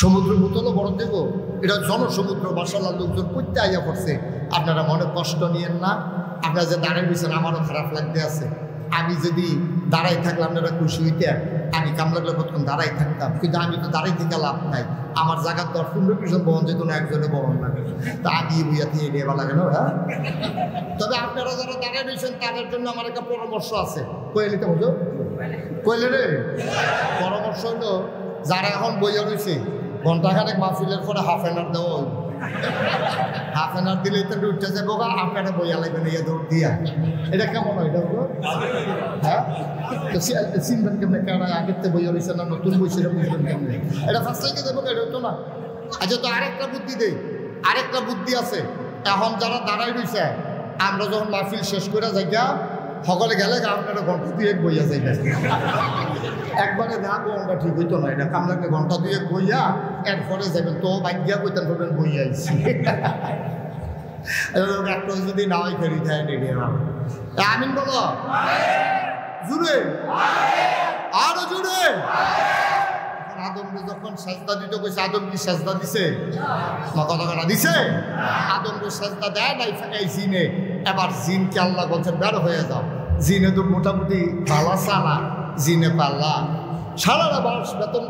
সমুদ্র বোতলও বড় দেবো, এটা জনসমুদ্র, মাশাআল্লাহ লোকজন করতে আইয়া পড়ছে। আপনারা মনে কষ্ট নিয়েন না, আপনারা যে দাঁড়ায় রয়েছেন আমারও খারাপ লাগতে আছে। আমি যদি দাঁড়াই থাকলে আপনারা খুশি হইতেন, আমি কাম লাগলে কতক্ষণ দাঁড়াই থাকতাম, কিন্তু আমি তো দাঁড়াই থেকে লাভ নাই। আমার জায়গার 10-15 জন বহন যেত না, একজনে বহন লাগে, তা আমি বইয়া দিয়ে নেওয়া লাগে না। হ্যাঁ, তবে আপনারা যারা দাঁড়ায় রয়েছেন তাদের জন্য আমার একটা পরামর্শ আছে। কয়ে নিতে বলতো কইলে রে, পরামর্শ হলো যারা এখন বইয়া রয়েছে ঘন্টাখানেক মাহফিলের পরে হাফ অ্যান আওয়ার দেওয়া হইল, হাফ অ্যান আওয়ার দিলেই তো উঠতে যাবো, আপনারা বইয়া লাগবেন ইয়ে দৌড় দিয়া। এটা কেমন হয়? এটা হলো হ্যাঁ, তো চিনবেন কেমনে? কেন আগের থেকে বইয়া রয়েছে না নতুন বইছে বুঝবেন কেমনে? এটা ফার্স্ট লাইকে দেবো, এটা হতো না। আচ্ছা, তো আরেকটা বুদ্ধি দেই, আরেকটা বুদ্ধি আছে। এখন যারা দাঁড়াই রয়েছে, আমরা যখন মাহফিল শেষ করে যাইয়া সকলে গেলে আপনারা ঘন্টা 2-1 বইয়া যাইবে, একবারে যাবো আমরা ঠিক হইতো না। এটা কামলাকে ঘন্টা 2-1 বইয়া এরপরে যাবেন, তো বাইকিয়া কইতেন করবেন বইয়া আইসি। একটা যদি না হয় ফেরি দেয় নেড়ে আমিন বলো জুড়ে, আরো জুড়ে। আদমকে যখন সাজদা দিতে কইছে, আদম কি সাজদা দিছে? কথা দিছে? আদমকে সাজদা দেয় নাই এই জিনে। এবার জিনকে আল্লাহ বলছেন বের হয়ে যাও। জিনে তো মোটামুটি পালা সালা, জিনে পাল্লা সারাটা মাস বেতন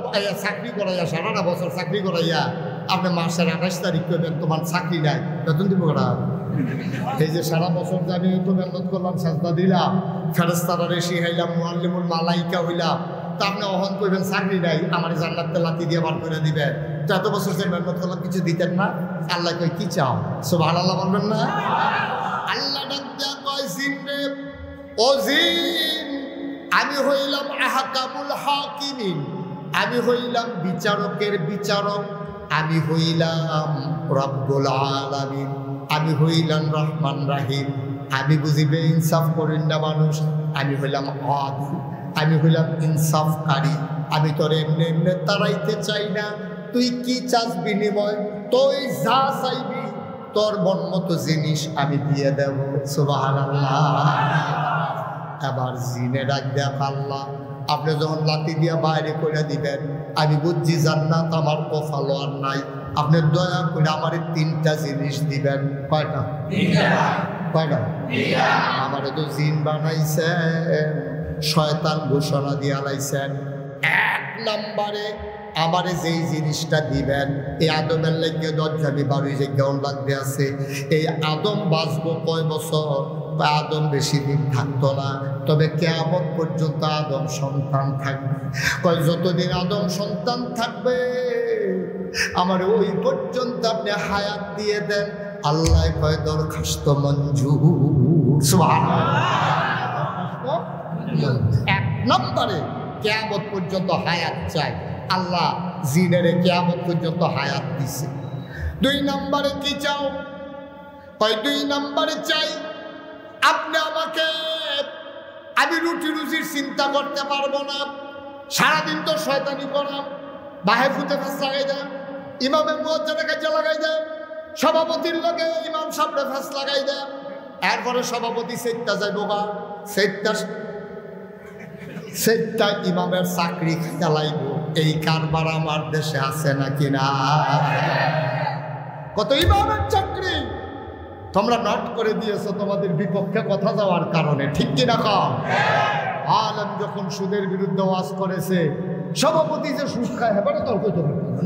চাকরি করাইয়া, সারাটা বছর চাকরি করাইয়া আপনি মাসের 28 তারিখ করবেন, তোমার চাকরি নাই, বেতন দিব করা। এই যে সারা বছর যে আমি তো মেহনত করলাম, সাজদা দিলাম, ফেরেশতারা শিখাইলাম, মুআল্লিমুল মালাইকা হইলাম, তা আপনি অহন করবেন চাকরি নাই, আমার জান্নাতে লাথি দিয়ে বার করে দিবেন। তো এত বছর যে মেহনত করলাম কিছু দিতেন না। আল্লাহ কই কি চাও? সুবহানাল্লাহ বলবেন না? আল্লাহ ডাক দিয়া কয় জিন রে, ও জিন, আমি হইলাম আহকামুল হাকিমিন, আমি হইলাম বিচারকের বিচারক, আমি হইলাম রব্বুল আলামিন, আমি হইলাম রহমান রাহিম, আমি বুঝিবে ইনসাফ করেন না মানুষ, আমি হইলাম আদিল, আমি হইলাম ইনসাফকারী। আমি তোর এমনি এমনি তাড়াইতে চাই না, তুই কি চাস বিনিময়? তুই যা চাইবি তোর মন মতো জিনিস আমি দিয়ে দেব। সুবহানাল্লাহ। এবার জিনে ডাক দেয়া, আল্লাহ আপনি যখন লাঠি দিয়া বাইরে করে দিবেন, আমি বুঝছি জান্নাত আমার কপাল আর নাই, আপনি দয়া করে আমার 3টা জিনিস দিবেন। কয়টা? কয়টা? আমারে তো জিন বানাইছেন, শয়তান ঘোষণা দিয়া লাইছেন, 1 নম্বরে আমারে যেই জিনিসটা দিবেন, এই আদমের লাগে দরজামি 12 যে কেমন লাগতে আছে। এই আদম বাঁচবো কয় বছর? আদম বেশি দিন থাকতো না, তবে কিয়ামত পর্যন্ত আদম সন্তান থাকবে। কয় যতদিন আদম সন্তান থাকবে আমার ওই পর্যন্ত আপনি হায়াত দিয়ে দেন। আল্লাহ কয় দরখাস্ত মঞ্জুর। সুবহানাল্লাহ। 1 নম্বরে কিয়ামত পর্যন্ত হায়াত চাই। আল্লাহ জিনের কিয়ামত পর্যন্ত হায়াত দিছে। 2 নম্বরে কি চাও? কয় 2 নম্বরে চাই আপনি আমাকে, আমি রুটি রুজির চিন্তা করতে পারবো না, সারাদিন তো শয়তানি করাম, বাহে ফুটে ফেস লাগাই দেয়, ইমামের মুয়াজ্জিনের কাছে লাগাই দেয়, সভাপতির লগে ইমাম সামনে ফেস লাগাই দেয়, এরপরে সভাপতি সেটটা যাইব গা, সেটটা ইমামের চাকরি খেলাইব। এই কারবার আমার দেশে আছে নাকি না? কত ইমামের চাকরি তোমরা নট করে দিয়েছো তোমাদের বিপক্ষে কথা যাওয়ার কারণে, ঠিক কিনা কম? আলেম যখন সুদের বিরুদ্ধে ওয়াজ করেছে, সভাপতি যে সুদ খায় হেবারে তর্ক করতে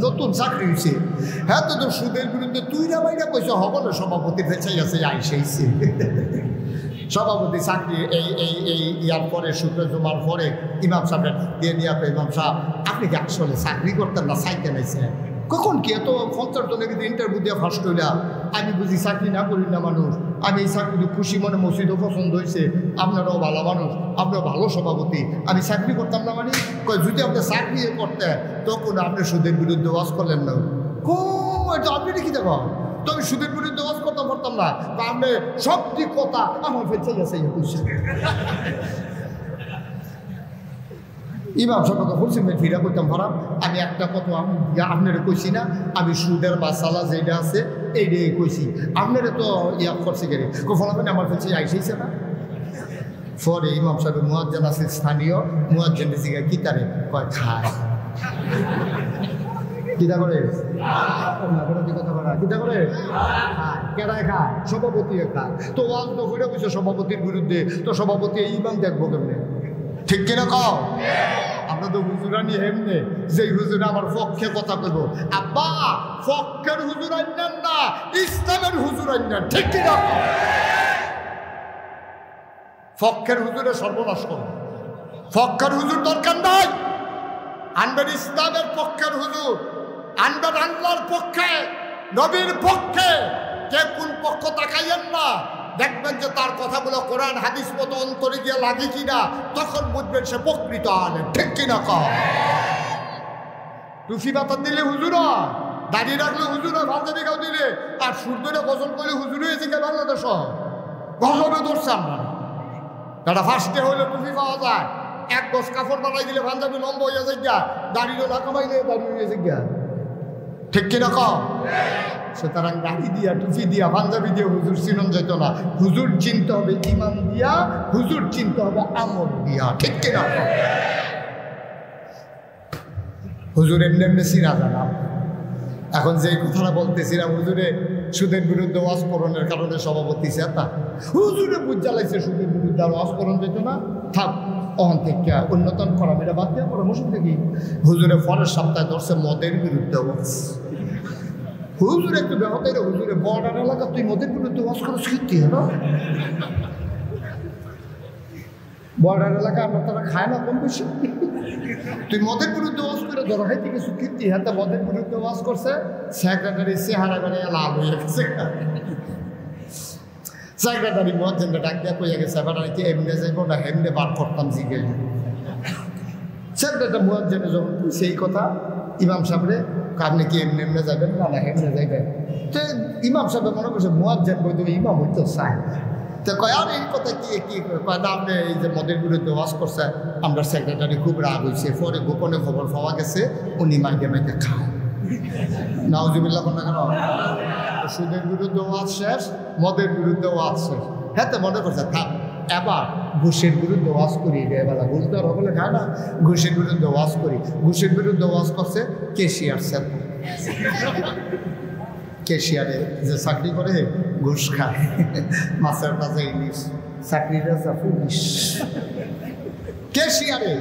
নতুন চাকরি হয়েছে, হ্যাঁ তো সুদের বিরুদ্ধে তুই না বাইরে কইছো হবলে সভাপতির ফেঁচাই আছে আইসেইছে। সভাপতি চাকরি এই ইয়ার পরে শুক্র জমার পরে ইমাম সাহেবের দিয়ে নিয়ে ইমাম সাহেব আপনি কি আসলে চাকরি করতেন না চাইতে নাইছে কখন কি এত 50 জনের কিন্তু ইন্টারভিউ দিয়ে ফার্স্ট হইলাম আমি বুঝি চাকরি না করি না মানুষ আমি এই চাকরি খুশি মনে মসজিদও পছন্দ হয়েছে আপনারাও ভালো মানুষ আপনার ভালো সভাপতি আমি চাকরি করতাম না মানে যদি আপনি চাকরি করতেন তখন আপনি সুদের বিরুদ্ধে ওয়াজ করলেন না এটা আপনি দেখি দেখো তো আমি সুদের বিরুদ্ধে ওয়াজ করতে পারতাম না তা আপনি সব দিক কথা আমার ফেলছে গেছে ইমাম সাহেব কথা বলছি ফিরা করতাম ভাড়াম আমি একটা কথা আপনারা কইছি না আমি সুদের মাসালা যেটা আছে এইটাই কইছি আপনারা তো ইয়া করছে গেলে ফলাফল আমার কাছে আইসেছে না পরে ইমাম সাহেব মুয়াজ্জিন আছে স্থানীয় মুয়াজ্জিন জিগা কিতারে কয় খায় কিতা করে কিতা করে কেরায় খায় সভাপতি খায় তো ওয়াজ তো ঘুরে বসে সভাপতির বিরুদ্ধে তো সভাপতি এই ইমাম দেখবো কেমনে ঠিক কিনা কও আমরা তো হুজুরানি হেমনে যে হুজুর আমার পক্ষে কথা কইব আব্বা পক্ষের হুজুর আইনান না ইসলামের হুজুর আইনান ঠিক কিনা পক্ষের হুজুরে সর্বনাশ করো পক্ষের হুজুর দরকার নাই আনবেন ইসলামের পক্ষের হুজুর আনবেন আল্লাহর পক্ষে নবীর পক্ষে কে কোন পক্ষ তাকাইয়েন না দেখবেন যে তার কথাগুলো কোরআন হাদিস মতো অন্তরে গিয়ে লাগে কিনা তখন বুঝবেন সে প্রকৃত আলেম ঠিক কিনা কহ টুফি বাতার দিলে হুজুর দাঁড়িয়ে রাখলে হুজুর পাঞ্জাবি গাও দিলে আর সূর্যরে গজল করলে হুজুর হয়েছে কে বাংলাদেশ গজবে ধরছে আমরা এটা ফার্স্টে হইলে টুফি পাওয়া যায় এক গজ কাপড় বানাই দিলে পাঞ্জাবি লম্বা হয়ে যায় গা দাঁড়িয়ে না কামাইলে দাঁড়িয়ে হয়েছে গা ঠিক কিনা কহ সুতরাং গাড়ি দিয়া টুপি দিয়া পাঞ্জাবি দিয়ে হুজুর চিনন যেত না হুজুর চিনতে হবে ইমান দিয়া হুজুর চিনতে হবে আমল দিয়া ঠিক কিনা হুজুর এমনি এমনি চিনা জানা এখন যে কথাটা বলতেছিলাম হুজুরে সুদের বিরুদ্ধে ওয়াজ করণের কারণে সভাপতি চেতা হুজুরে বুঝ জ্বালাইছে সুদের বিরুদ্ধে আর ওয়াজ করণ যেত না থাক অহন থেকে উন্নতন করা এটা বাদ দেওয়া পরামর্শ দেখি হুজুরে পরের সপ্তাহে ধরছে মদের বিরুদ্ধে ওয়াজ হুজুর একটু ব্যবহার হুজুরে বর্ডার এলাকা তুই মদের বিরুদ্ধে ওয়াজ করো কীর্তি হলো বর্ডার এলাকা আপনার তারা খায় না কম বেশি তুই মদের বিরুদ্ধে ওয়াজ করে ধরো হাইতে কিছু কীর্তি হ্যাঁ মদের বিরুদ্ধে ওয়াজ করছে সেক্রেটারি চেহারা বেড়ে লাল হয়ে গেছে সেক্রেটারি মহাজনটা ডাক দিয়ে কইয়া গেছে এবার কি এমনি যাইব না হেমনে বার করতাম জিগে সেক্রেটারি মহাজনে যখন সেই কথা ইমাম সাহেবরে আপনি কি এমনি এমনি যাবেন না না হেমনে যাইবেন তো ইমাম সাহেব মনে করছে মুয়াজ্জিন বই দেবে ইমাম হইতো চায় তো কয় আর এই কথা কি কয় না আপনি এই যে মদের বিরুদ্ধে ওয়াজ করছে আমরা সেক্রেটারি খুব রাগ হয়েছে পরে গোপনে খবর পাওয়া গেছে উনি মাইকে মাইকে খায় নাউজুবিল্লাহ না কেন সুদের বিরুদ্ধে ওয়াজ শেষ মদের বিরুদ্ধে ওয়াজ শেষ হ্যাঁ তো মনে করছে থাক এবার ঘুষের বিরুদ্ধে ওয়াজ করি এবেলা ঘুষ দেওয়ার হলে খায় না ঘুষের বিরুদ্ধে ওয়াজ করি ঘুষের বিরুদ্ধে ওয়াজ করছে কেশিয়ার স্যার কেশিয়ারে যে চাকরি করে ঘুষ খায় মাছের কাছে ইলিশ চাকরিটা যা পুলিশ কেশিয়ারে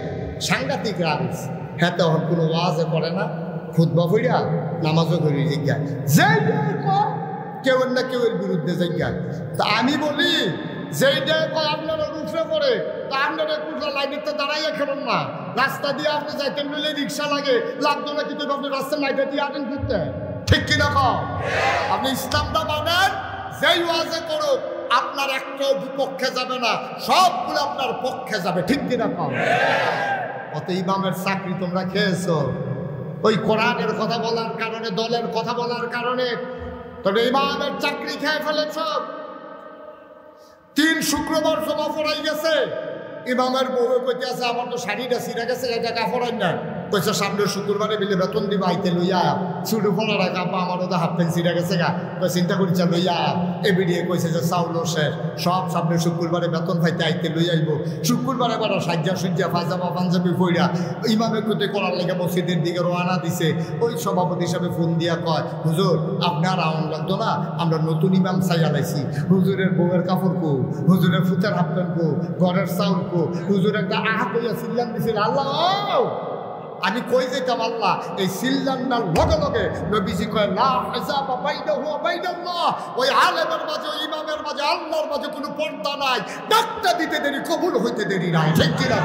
সাংঘাতিক রাগিস হ্যাঁ তখন কোনো ওয়াজে করে না খুতবা ফইরা নামাজও করি জিজ্ঞাসা যে কেউ না কেউ এর বিরুদ্ধে জিজ্ঞাসা তা আমি বলি যেইটা আপনারা রুফে করে তা আপনারা পুরো লাইনটা দাঁড়াইয়া খেলেন না রাস্তা দিয়ে আপনি যাইতেন বলে রিক্সা লাগে লাগতো না কিন্তু আপনি রাস্তার লাইটে দিয়ে আটেন ফিরতে ঠিক কিনা কম আপনি ইসলামটা মানেন যেই ওয়াজে করুক আপনার একটাও বিপক্ষে যাবে না সবগুলো আপনার পক্ষে যাবে ঠিক কিনা কম অত ইমামের চাকরি তোমরা খেয়েছো ওই কোরআনের কথা বলার কারণে দলের কথা বলার কারণে তবে ইমামের চাকরি খেয়ে ফেলেছ 3 শুক্রবার জমা পড়াই গেছে ইমামের বউ কইতে আছে আমার তো শাড়িটা ছিঁড়ে গেছে এটা কাপড়াই না কইছে সামনের শুক্রবারে মিলে বেতন দিব আইতে লইয়া শুরু পড়ার আগে আপা আমারও তো হাফ প্যান্ট ছিঁড়ে গেছে গা কই চিন্তা করিছে লইয়া এবিডিয়ে কইছে যে চাউলও শেষ সব সামনের শুক্রবারে বেতন পাইতে আইতে লই আইব শুক্রবারে এবার সাজ্জা সুজ্জা পাজামা পাঞ্জাবি পইরা ইমামের কইতে করার লেগে মসজিদের দিকে রওনা দিছে ওই সভাপতি হিসাবে ফোন দিয়া কয় হুজুর আপনার আউন লাগতো না আমরা নতুন ইমাম চাইয়া লাইছি হুজুরের বউয়ের কাপড় কো হুজুরের ফুটার হাফ প্যান্ট কো ঘরের চাউল কো হুজুর একটা আহা কইয়া চিল্লান দিছিল আল্লাহ আমি কই যেতাম আল্লাহ এই সিল্লান্নার লগে লগে নবীজি কয় লা হিজাবা বাইনাহু ওয়া বাইনাল্লাহ, ওই আলেমের মাঝে ওই ইমামের মাঝে আল্লাহর মাঝে কোনো পর্দা নাই, ডাকটা দিতে দেরি কবুল হইতে দেরি নাই। ঠিক কি না?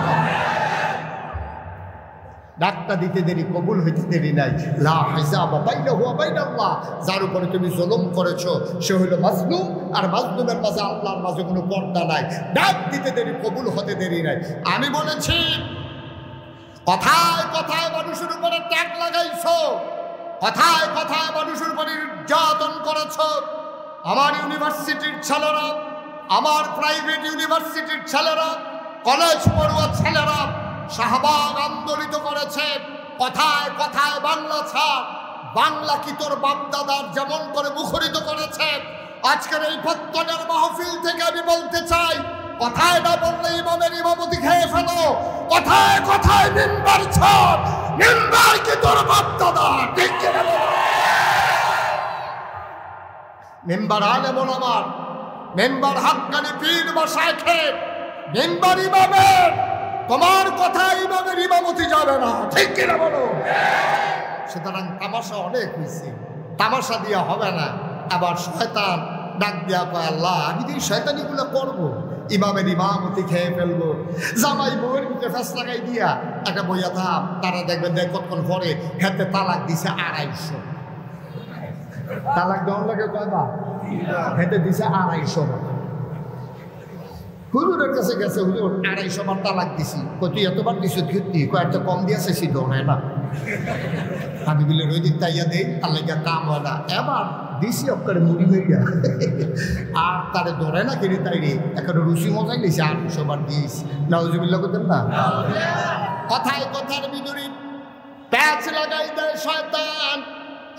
ডাকটা দিতে দেরি কবুল হইতে দেরি নাই। লা হিজাবা বাইনাহু ওয়া বাইনাল্লাহ, যার উপরে তুমি জুলুম করেছো সে হলো মাজলুম, আর মাজলুমের মাঝে আল্লাহর মাঝে কোনো পর্দা নাই, ডাক দিতে দেরি কবুল হতে দেরি নাই। আমি বলেছি কথায় কথায় মানুষের উপরে ট্যাগ লাগাইছো, কথায় কথায় মানুষের উপরে নির্যাতন করেছ। আমার ইউনিভার্সিটির ছেলেরা, আমার প্রাইভেট ইউনিভার্সিটির ছেলেরা, কলেজ পড়ুয়া ছেলেরা শাহবাগ আন্দোলিত করেছে। কথায় কথায় বাংলা ছাড়, বাংলা কি তোর বাপদাদার যেমন করে মুখরিত করেছে। আজকের এই প্রত্যনের মাহফিল থেকে আমি বলতে চাই, কথায় না বললে ইমামের ইমামতি খেয়ে ফেলো, কথায় কথায় মিম্বার ছাড়, মিম্বার কি তোর বাপদাদা। ঠিক কিনা? মিম্বার আলেম ওলামার, মিম্বার হাক্কানি পীর বা শাইখের, মিম্বার ইমামের। তোমার কথা ইমামের ইমামতি যাবে না। ঠিক কিনা বলো? সুতরাং তামাশা অনেক হয়েছে, তামাশা দিয়া হবে না। আবার শয়তান ডাক দিয়া কয় আল্লাহ আমি যদি শয়তানিগুলো করবো, ইমামের ইমামতি খেয়ে ফেলবো, জামাই বউয়ের মুখে ফেস লাগাই দিয়া একটা বইয়া থাম, তারা দেখবেন দেখ কতক্ষণ পরে হাতে তালাক দিছে 250। তালাক দেওয়ার লাগে কয়বার? হেঁটে দিছে 250 বার। হুজুরের কাছে গেছে, হুজুর 250 বার তালাক দিছি। তুই এতবার দিছ কীর্তি, কয়েকটা কম দিয়েছে সিদ্ধ হয় না। আমি বলে ওই দিক তাইয়া দেই, তার লেগে কাম হয় না। এবার দিছি অক্কারে মুড়ি হইয়া, আর তারে ধরে না কিনে তাই রে একটা রুচি মজাই নিয়েছে। 250 বার দিয়েছি। নাউজুবিল্লাহ করতেন না? কথায় কথার ভিতরে প্যাচ লাগাই দেয় শয়তান।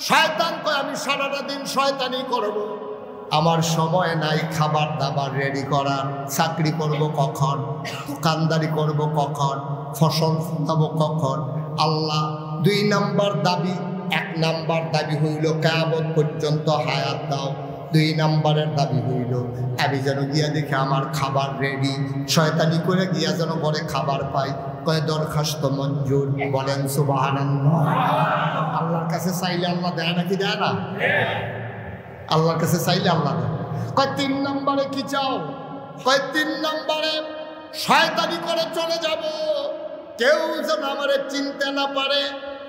শয়তান কয় আমি সারাটা দিন শয়তানি করব, আমার সময় নাই খাবার দাবার রেডি করার, চাকরি করব কখন, দোকানদারি করব কখন, ফসল ফলাবো কখন। আল্লাহ 2 নাম্বার দাবি, 1 নাম্বার দাবি হইল কিয়ামত পর্যন্ত হায়াত দাও। 2 নাম্বারের দাবি হইল আমি যেন গিয়া দেখে আমার খাবার রেডি, শয়তানি করে গিয়া যেন ঘরে খাবার পাই। কয় দরখাস্ত মঞ্জুর। বলেন সুবহানাল্লাহ। আল্লাহর কাছে চাইলে আল্লাহ দেয় নাকি দেয় না? আল্লাহর কাছে চাইলে আল্লাহ দেয়। কয় 3 নম্বরে কি চাও? কয় 3 নম্বরে শয়তানি করে চলে যাব, কেউ যেন আমারে চিনতে না পারে।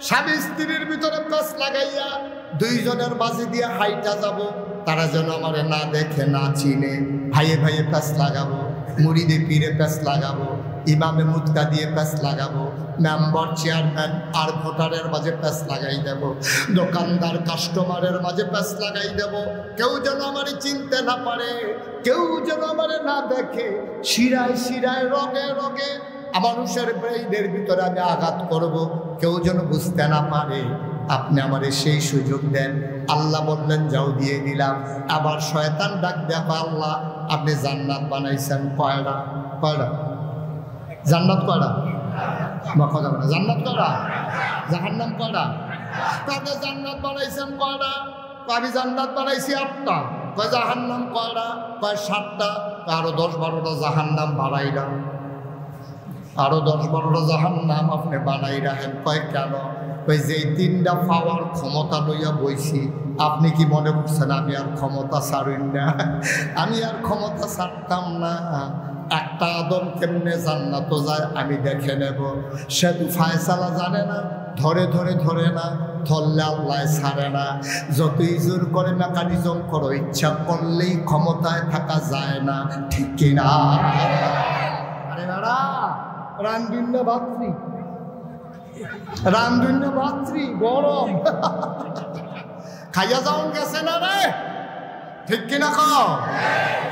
স্বামী স্ত্রীর ভিতরে প্যাঁচ লাগাইয়া 2 জনের বাজি দিয়ে হাইটা যাব, তারা যেন আমারে না দেখে না চিনে। ভাইয়ে ভাইয়ে প্যাঁচ লাগাবো, মুরিদে পীরে প্যাঁচ লাগাবো, ইমামে মুক্তা দিয়ে প্যাঁচ লাগাবো, মেম্বার চেয়ারম্যান আর ভোটারের মাঝে প্যাঁচ লাগাই দেব, দোকানদার কাস্টমারের মাঝে প্যাঁচ লাগাই দেব। কেউ যেন আমারে চিনতে না পারে, কেউ যেন আমারে না দেখে। শিরায় শিরায় রগে রগে মানুষের ব্রেইনের ভিতরে আমি আঘাত করব, কেউ যেন বুঝতে না পারে। আপনি আমারে সেই সুযোগ দেন। আল্লাহ বললেন যাও, দিয়ে দিলাম। আবার শয়তান ডাক দেখো আল্লাহ আপনি জান্নাত বানাইছেন কয়টা? কয়টা জান্নাত? কয়টা? কথা যাবে না। জান্নাত কয়টা? জাহান্নাম কয়টা? আপনি জান্নাত বানাইছেন কয়টা? আমি জান্নাত বানাইছি 8টা। কয় জাহান্নাম কয়টা? কয় 7টা। আরো 10-12টা জাহান্নাম বাড়াইলাম, আরো 10-12টা জাহান্নাম আপনি বানাই রাখেন। কয় কেন? ওই যে 3টা পাওয়ার ক্ষমতা লইয়া বইছি, আপনি কি মনে করছেন আমি আর ক্ষমতা ছাড়ুন না? আমি আর ক্ষমতা ছাড়তাম না। একটা আদম কেমনে জান্নাত যায় আমি দেখে নেব। সে তো ফায়সালা জানে না, ধরে ধরে ধরে না, ধরলে আল্লাহ ছাড়ে না। যতই জোর করে মেকানিজম করো, ইচ্ছা করলেই ক্ষমতায় থাকা যায় না। ঠিক কিনা? আরে বাড়া রান্ধুন না ভাতৃ, রান্ধুন না ভাতৃ, গরম খাইয়া যাওন গেছে না রে। ঠিক কিনা কও?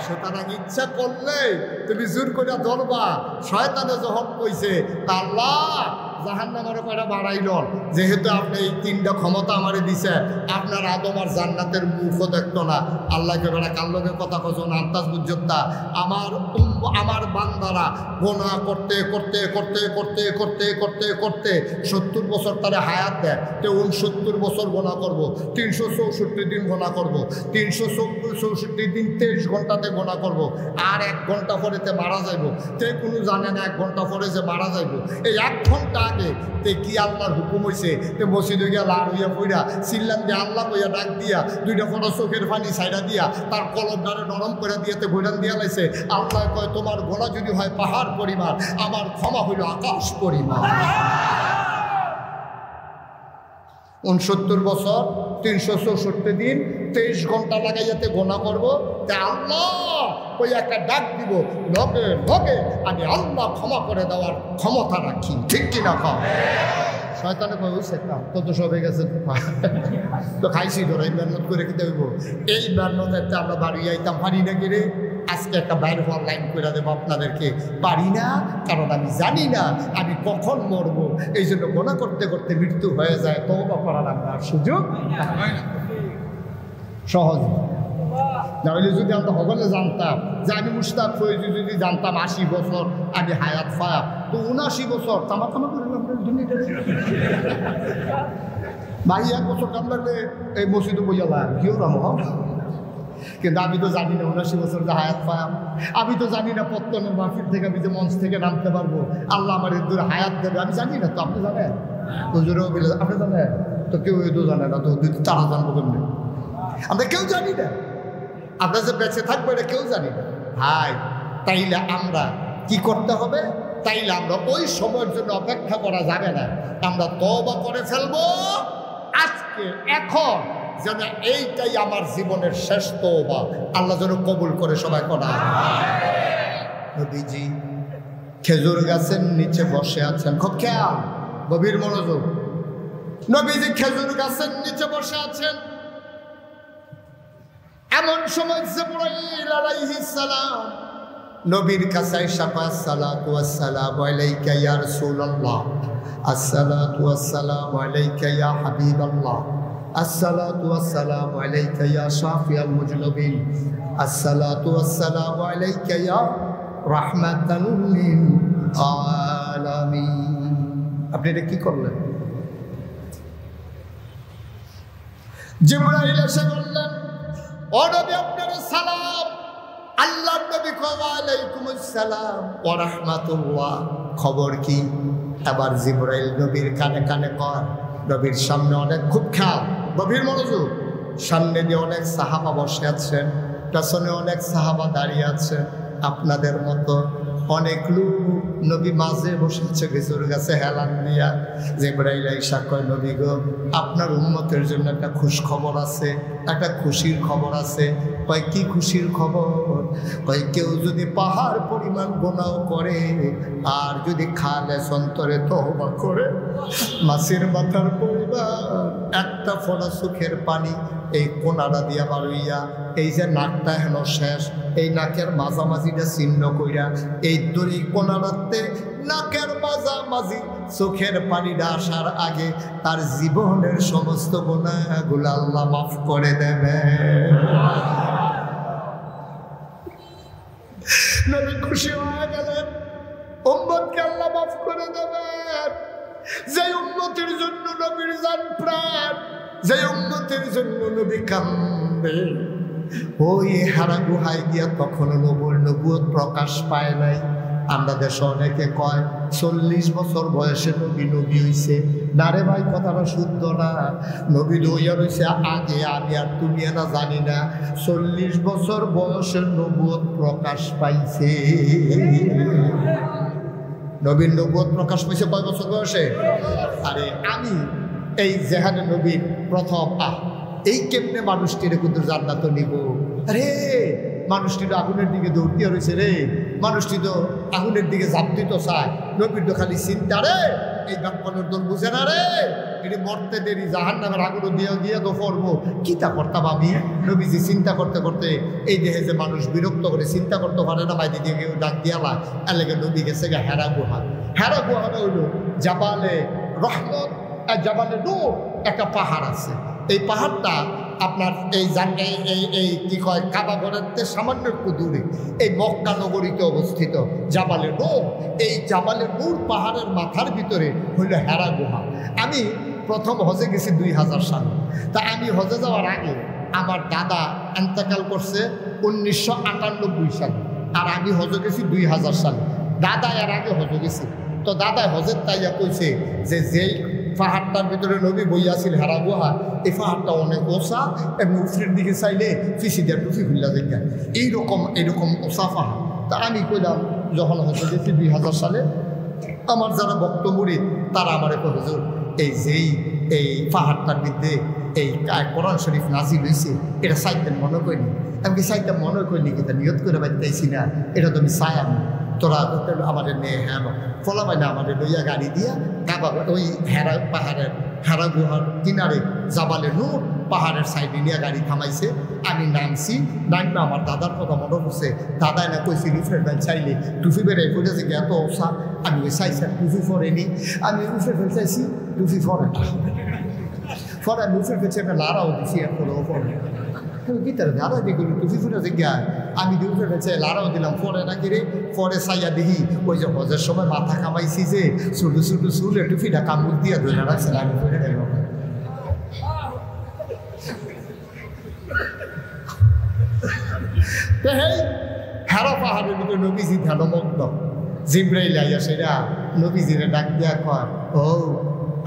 সুতরাং ইচ্ছা করলে তুমি জোর করে ধরবা। শয়তানে যখন কইছে আল্লাহ জাহান্নামের কয়টা বাড়াইল, যেহেতু আপনি এই 3টা ক্ষমতা আমারে দিছে, আপনার আদম আর জান্নাতের মুখও দেখতো না। আল্লাহকে বেড়া কার লগে কথা কজন আন্তাজ বুঝতা। আমার বান্দারা গোনা করতে করতে করতে করতে করতে করতে করতে 70 বছর তারা হায়াত দেয়, তো 69 বছর গোনা করব, 364 দিন গোনা করব, 364 দিন 23 ঘন্টাতে গোনা করব, আর 1 ঘন্টা পরেতে মারা যাইব। তে কোনো জানে না 1 ঘন্টা পরে যে মারা যাইব। এই 1 ঘন্টা লাগে তে কি আল্লাহর হুকুম হয়েছে তে মসজিদে গিয়া লাড় হইয়া পইরা চিল্লান দিয়ে আল্লাহ কইয়া ডাক দিয়া দুইটা ফটো চোখের পানি ছাইড়া দিয়া তার কলমটারে নরম করে দিয়াতে বইরান দিয়া লাইছে আল্লাহ কয় তোমার গোলা যদি হয় পাহাড় পরিমাণ আমার ক্ষমা হইল আকাশ পরিমাণ। 69 বছর 364 দিন 23 ঘন্টা লাগাইয়াতে গোনা করবো তে আল্লাহ ওই একটা ডাক দিব লগে লগে আমি আল্লাহ ক্ষমা করে দেওয়ার ক্ষমতা রাখি, ঠিক কিনা? খাও শয়তানে কই হইছে কাম কত সব হয়ে গেছে তো খাইছি ধরে মেহনত করে খেতে হইব। এই মেহনতে আমরা বাড়ি আইতাম পারি না কিরে আজকে একটা বাইরে হওয়ার লাইন করে দেবো আপনাদেরকে পারি না কারণ আমি জানি না আমি কখন মরবো, এই জন্য গোনা করতে করতে মৃত্যু হয়ে যায় তওবা করার আমরা সুযোগ সহজ। তাহলে যদি আমরা সকলে জানতাম যে আমি মুশতাক ফৈজি যদি জানতাম 80 বছর আমি হায়াত পায়া তো 79 বছর তামা তামা করে ভাই 1 বছর কাম লাগলে এই মসজিদে বইয়া লাগ কেউ রাম কিন্তু আমি তো জানি না 79 বছর যে হায়াত পায়াম, আমি তো জানি না পত্তনের মাহফিল থেকে আমি যে মঞ্চ থেকে নামতে পারবো আল্লাহ আমার দূর হায়াত দেবে আমি জানি না। তো আপনি জানেন হুজুরেও বলে আপনি জানেন তো কেউ তো জানে না, তো তারা জানবো কেমনি? আমরা কেউ জানি না, আমরা যে বেঁচে থাকবো এটা কেউ জানি না ভাই। তাইলে আমরা কি করতে হবে? তাইলে আমরা ওই সময়ের জন্য অপেক্ষা করা যাবে না, আমরা তওবা করে ফেলবো আজকে এখন, যেন এইটাই আমার জীবনের শেষ তওবা আল্লাহ যেন কবুল করে সবাই করা। নবীজি খেজুর গাছের নিচে বসে আছেন, খুব খেয়াল গভীর মনোযোগ। নবীজি খেজুর গাছের নিচে বসে আছেন, এমন সময় জিবরাইল আলাইহিস সালাম নবীর কাছে এসে কয় আসসালাতু ওয়াসসালামু আলাইকা ইয়া রাসূলুল্লাহ, আসসালাতু ওয়াসসালামু আলাইকা ইয়া হাবিবাল্লাহ, আসসালাতু ওয়াসসালামু আলাইকা ইয়া শাফিয়াল মুজনিবিন, আসসালাতু ওয়াসসালামু আলাইকা ইয়া রাহমাতাল লিল আলামিন। আপনি এটা কি করলেন? জিবরাইল এসে বললেন ও নবী আপনার সালাম। আল্লাহর নবী কয় ওয়া আলাইকুমুস সালাম ওয়া রাহমাতুল্লাহ। খবর কি? এবার জিবরাইল নবীর কানে কানে কয়, নবীর সামনে অনেক, খুব খেয়াল গভীর মনোযোগ, সামনে দিয়ে অনেক সাহাবা বসে আছেন, পেছনে অনেক সাহাবা দাঁড়িয়ে আছেন, আপনাদের মতো অনেক লোক। নবী মাঝে বসেছে খেজুর গাছে হেলান দিয়া। জিবরাইল আইসা কয় নবী গো আপনার উম্মতের জন্য একটা খুশ খবর আছে, একটা খুশির খবর আছে। কয় কি খুশির খবর? কয় কেউ যদি পাহাড় পরিমাণ গুনাহ করে আর যদি খালেস অন্তরে তওবা করে মাছের মাথার পরিমাণ একটা ফোঁটা চোখের পানি এই কোনাটা দিয়া বারুইয়া এই যে নাকটা হেন শেষ এই নাকের মাঝামাঝিটা ছিন্ন কইরা এই দড়ি কোনাটাতে নাকের মাঝামাঝি চোখের পানিটা আসার আগে তার জীবনের সমস্ত গুনাহগুলো আল্লাহ মাফ করে দেবে। নবী খুশি হয়ে গেলেন, উম্মতকে আল্লাহ মাফ করে দেবেন। যে উম্মতের জন্য নবীর জান প্রাণ, যে উম্মতের জন্য নবী কান্দে, ওই হারা গুহায় গিয়া তখনও নবুয়ত প্রকাশ পায় নাই। আমরা দেশে অনেকে কয় 40 বছর বয়সে নবী হইছে, না রে ভাই কথাটা শুদ্ধ না। নবী হইয়া রয়েছে আগে, আমি আর তুমি না জানি না। 40 বছর বয়সে নবুয়ত প্রকাশ পাইছে। নবীর নবুয়ত প্রকাশ পাইছে কয় বছর বয়সে? আরে আমি এই যেখানে নবীর প্রথম এই কেমনে মানুষটির কিন্তু জান্নাত নিব। আরে মানুষটি তো আগুনের দিকে দৌড় দিয়ে রয়েছে রে, মানুষটি তো আগুনের দিকে ঝাঁপ দিতে চায়। নবীর তো খালি চিন্তা রে, এই বাক্যের দোল বুঝে না রে, এটি মরতে দেরি জাহান্নামের আগুন দিয়ে গিয়ে তো পড়বো। কি তা করতাম আমি? নবীজি চিন্তা করতে করতে এই দেহে যে মানুষ বিরক্ত করে চিন্তা করতে পারে না, বাইরে দিয়ে কেউ ডাক দিয়ালা এলাকা নবী গেছে গে হেরা গুহা। হেরা গুহাটা হইলো জাবালে রহমত, জাবালে নূর, একটা পাহাড় আছে। এই পাহাড়টা আপনার এই কি কয় কাবা ঘরের সামান্য একটু দূরে এই মক্কা নগরীতে অবস্থিত জাবালে নূর। এই জাবালে নূর পাহাড়ের মাথার ভিতরে হইল হেরা গুহা। আমি প্রথম হজে গেছি 2000 সালে। তা আমি হজে যাওয়ার আগে আমার দাদা ইন্তেকাল করছে 1998 সালে, আর আমি হজে গেছি 2000 সালে। দাদা এর আগে হজে গেছি। তো দাদা হজের তাইয়া কইছে যে যেই পাহাড়টার ভিতরে নবী বইয়াছিল হেরা গুহা, এই পাহাড়টা অনেক ওসা, এমনি উফরের দিকে চাইলে ফিসি দিয়ে টুফি খুললা দেখা এইরকম ওসা পাহাড়। তা আমি কইলাম যখন হজে গেছি 2000 সালে, আমার যারা ভক্ত মুরিদ তারা আমারে কই হুজুর এই পাহাড়টার মধ্যে এই কোরআন শরীফ নাজিল হয়েছে, এটা সাইতেন মনে করিনি। আমি কি সাইতে মনে করিনি, কিন্তু নিয়ত করে বাইতেছি না, এটা তো আমি চাই আমি তোরা আমাদের নিয়ে হ্যাঁ ফলা পাই না আমাদের লইয়া গাড়ি দিয়া কাবা ওই হেরা গুহার কিনারে জাবালে নূর পাহাড়ের সাইডে নিয়ে গাড়ি থামাইছে। আমি নামছি, নামবে আমার দাদার কথা মনে পড়ছে। দাদা না কইছি রুফের বেল চাইলে টুফি বেড়ে পড়েছে এত ওষা, আমি ওই চাইছি টুফি ফরেনি, আমি রুফের বেল চাইছি টুফি ফরে না, ফরে আমি রুফের বেলছে একটা লাড়াও দিছি এরপরেও ফরে কি তার দাদা দেখুন টুফি ফুটে জিজ্ঞা আমি রুফের বেলছে লাড়াও দিলাম ফরে না কিরে, ফরে চাইয়া দেখি ওই যে হজের সময় মাথা কামাইছি যে ছোটো ছোটো চুলে টুফিটা কামড় দিয়া ধরে রাখছে আমি ফেরে গেল। হেরা পাহাড়ের ভিতরে নবীজি ধ্যানমগ্ন, জিব্রাইল আইয়া সেটা নবীজিরে ডাক দিয়া কয়, ও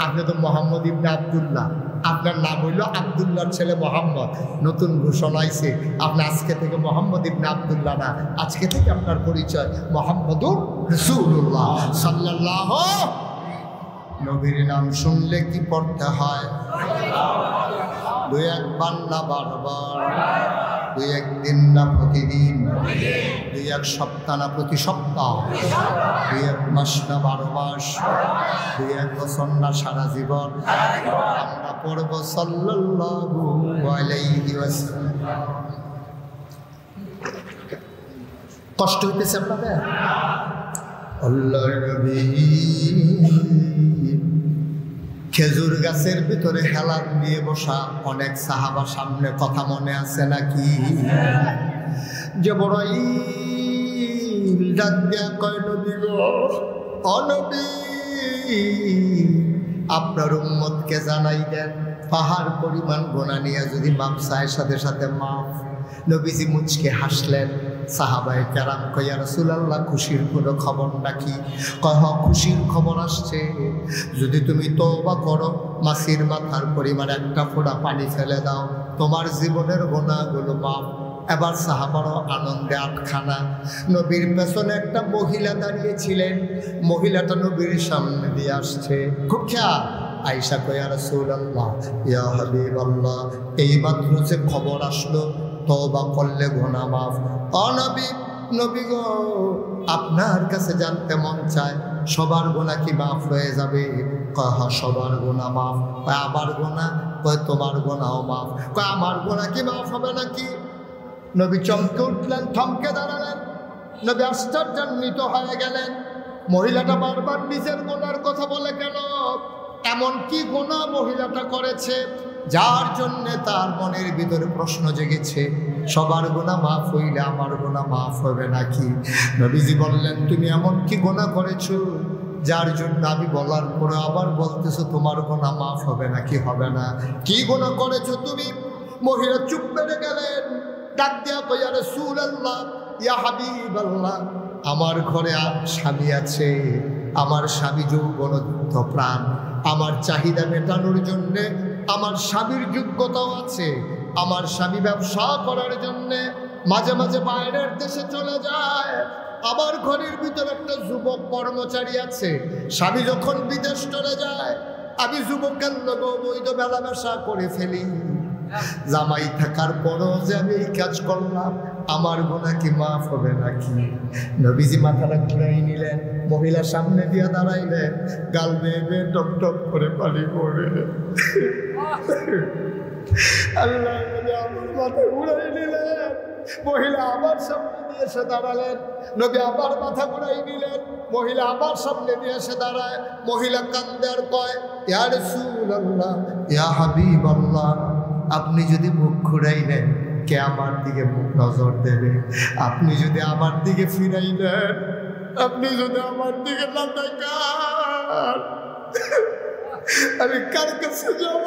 আপনি তো মোহাম্মদ ইবনে আব্দুল্লাহ, আপনার নাম হইল আব্দুল্লাহর ছেলে মোহাম্মদ, নতুন ঘোষণা আইছে আপনি আজকে থেকে মোহাম্মদ ইবনে আব্দুল্লাহ না, আজকে থেকে আপনার পরিচয় মোহাম্মদুর রাসূলুল্লাহ সাল্লাল্লাহু। নবীর নাম শুনলে কি পড়তে হয়? দুই একবার না বারবার, দুই একদিন না প্রতিদিন, দুই এক সপ্তাহ না প্রতি সপ্তাহ, দুই এক মাস না 12 মাস, দুই এক বছর না সারা জীবন আমরা পড়ব সাল্লাল্লাহু আলাইহি ওয়াসাল্লাম। কষ্ট হইতেছে আপনাদের? আল্লাহর নবী খেজুর গাছের ভিতরে হেলান দিয়ে বসা অনেক সাহাবা, সামনে কথা মনে আছে নাকি? যে বড়ই ডাক দিয়া কয়, নবী গো, ও নবী, আপনার উম্মতকে জানাই দেন পাহাড় পরিমাণ গোনা নিয়ে যদি মাপ চায় সাথে সাথে মাপ। নবীজি মুচকে হাসলেন। সাহাবায়ে কেরাম কয়, ইয়া রাসূলুল্লাহ, খুশির কোনো খবর নাকি? কয়, হ্যাঁ, খুশির খবর আসছে, যদি তুমি তওবা করো, মাছির মাথার পরিমাণ একটা ফোঁটা পানি ফেলে দাও, তোমার জীবনের গুনাহগুলো মাপ। এবার সাহাবারও আনন্দে আটখানা। নবীর পেছনে একটা মহিলা দাঁড়িয়েছিলেন, মহিলাটা নবীর সামনে দিয়ে আসছে, খুব খেয়াল। আয়েশা কয়, ইয়া রাসূলুল্লাহ, ইয়া হাবিবাল্লাহ, এইমাত্র যে খবর আসলো তওবা করলে গুনাহ মাফ। ও নবী, নবী গো, আপনার কাছে জানতে মন চায় সবার গুনাহ কি মাফ হয়ে যাবে? কয়, হ্যাঁ, সবার গুনাহ মাফ। কয়, আমার গুনাহ? কয়, তোমার গুনাহও মাফ। কয়, আমার গুনাহ কি মাফ হবে নাকি? নবী চমকে উঠলেন, থমকে দাঁড়ালেন। নবী আশ্চর্যান্বিত হয়ে গেলেন। মহিলাটা বারবার নিজের গুনার কথা বলে কেন? এমন কি গুনাহ মহিলাটা করেছে যার জন্যে তার মনের ভিতরে প্রশ্ন জেগেছে, সবার গুনাহ মাফ হইলে আমার গুনাহ মাফ হবে নাকি? নবীজি বললেন, তুমি এমন কি গুনাহ করেছো যার জন্য আমি বলার পরে আবার বলতেছো তোমার গুনাহ মাফ হবে নাকি? হবে না। কি গুনাহ করেছো তুমি? মহিলা চুপ মেরে গেলেন। ডাক দিয়া কয়, ইয়া রাসূলুল্লাহ, ইয়া হাবিবাল্লাহ, আমার ঘরে স্বামী আছে, আমার স্বামী যৌবনদগ্ধ প্রাণ, আমার চাহিদা মেটানোর জন্যে আমার স্বামীর যোগ্যতাও আছে, আমার স্বামী ব্যবসা করার জন্যে মাঝে মাঝে বাইরের দেশে চলে যায়, আমার ঘরের ভিতরে একটা যুবক কর্মচারী আছে, স্বামী যখন বিদেশ চলে যায় আমি যুবকের লোক বৈধ মেলামেশা করে ফেলি, জামাই থাকার পরও যে আমি এই কাজ করলাম, আমার গুনাহ কি মাফ হবে নাকি? নবীজি মাথাটা ঘুরাই নিলেন, মহিলা সামনে দিয়ে দাঁড়াইলেন, গাল বেয়ে বেয়ে টপ টপ করে পানি পড়ে। আল্লাহ নবী আমার মাথা ঘুরাই নিলেন, মহিলা আবার সামনে দিয়ে এসে দাঁড়ালেন। নবী আবার মাথা ঘুরাই নিলেন, মহিলা আবার সামনে দিয়ে এসে দাঁড়ায়। মহিলা কান্দে আর কয়, ইয়া রাসূলুল্লাহ, ইয়া হাবিবাল্লাহ, আপনি যদি মুখ ঘুরাই নেন কে আমার দিকে মুখ নজর দেবে? আপনি যদি আমার দিকে ফিরাই নেন, আপনি যদি আমার দিকে না তাকান, আমি কার কাছে যাব?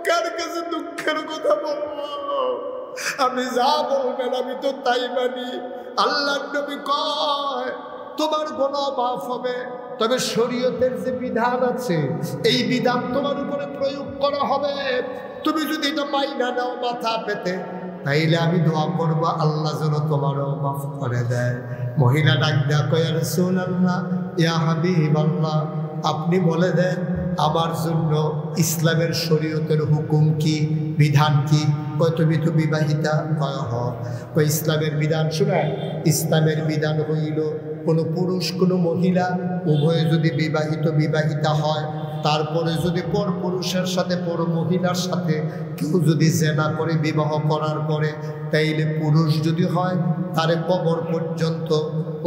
কার কাছে দুঃখের কথা বলবো? আপনি যা বলবেন আমি তো তাই মানি। আল্লাহর নবী কয়, তোমার গুনাহ মাফ হবে, তবে শরীয়তের যে বিধান আছে এই বিধান তোমার উপরে প্রয়োগ করা হবে। তুমি যদি এটা মাইনা নাও মাথা পেতে, তাইলে আমি দোয়া করবো আল্লাহ যেন তোমারও মাফ করে দেয়। মহিলা ডাক দেয়া কয়, ইয়া রাসূলুল্লাহ, ইয়া হাবিবাল্লাহ, আপনি বলে দেন আমার জন্য ইসলামের শরীয়তের হুকুম কি, বিধান কি? কয় তুমি তো বিবাহিতা। কয় হ। কয় ইসলামের বিধান শোনায়। ইসলামের বিধান হইল কোনো পুরুষ কোনো মহিলা উভয়ে যদি বিবাহিতা হয়, তারপরে যদি পর পুরুষের সাথে পর মহিলার সাথে কেউ যদি জেনা করে বিবাহ করার পরে, তাইলে পুরুষ যদি হয় তারে কবর পর্যন্ত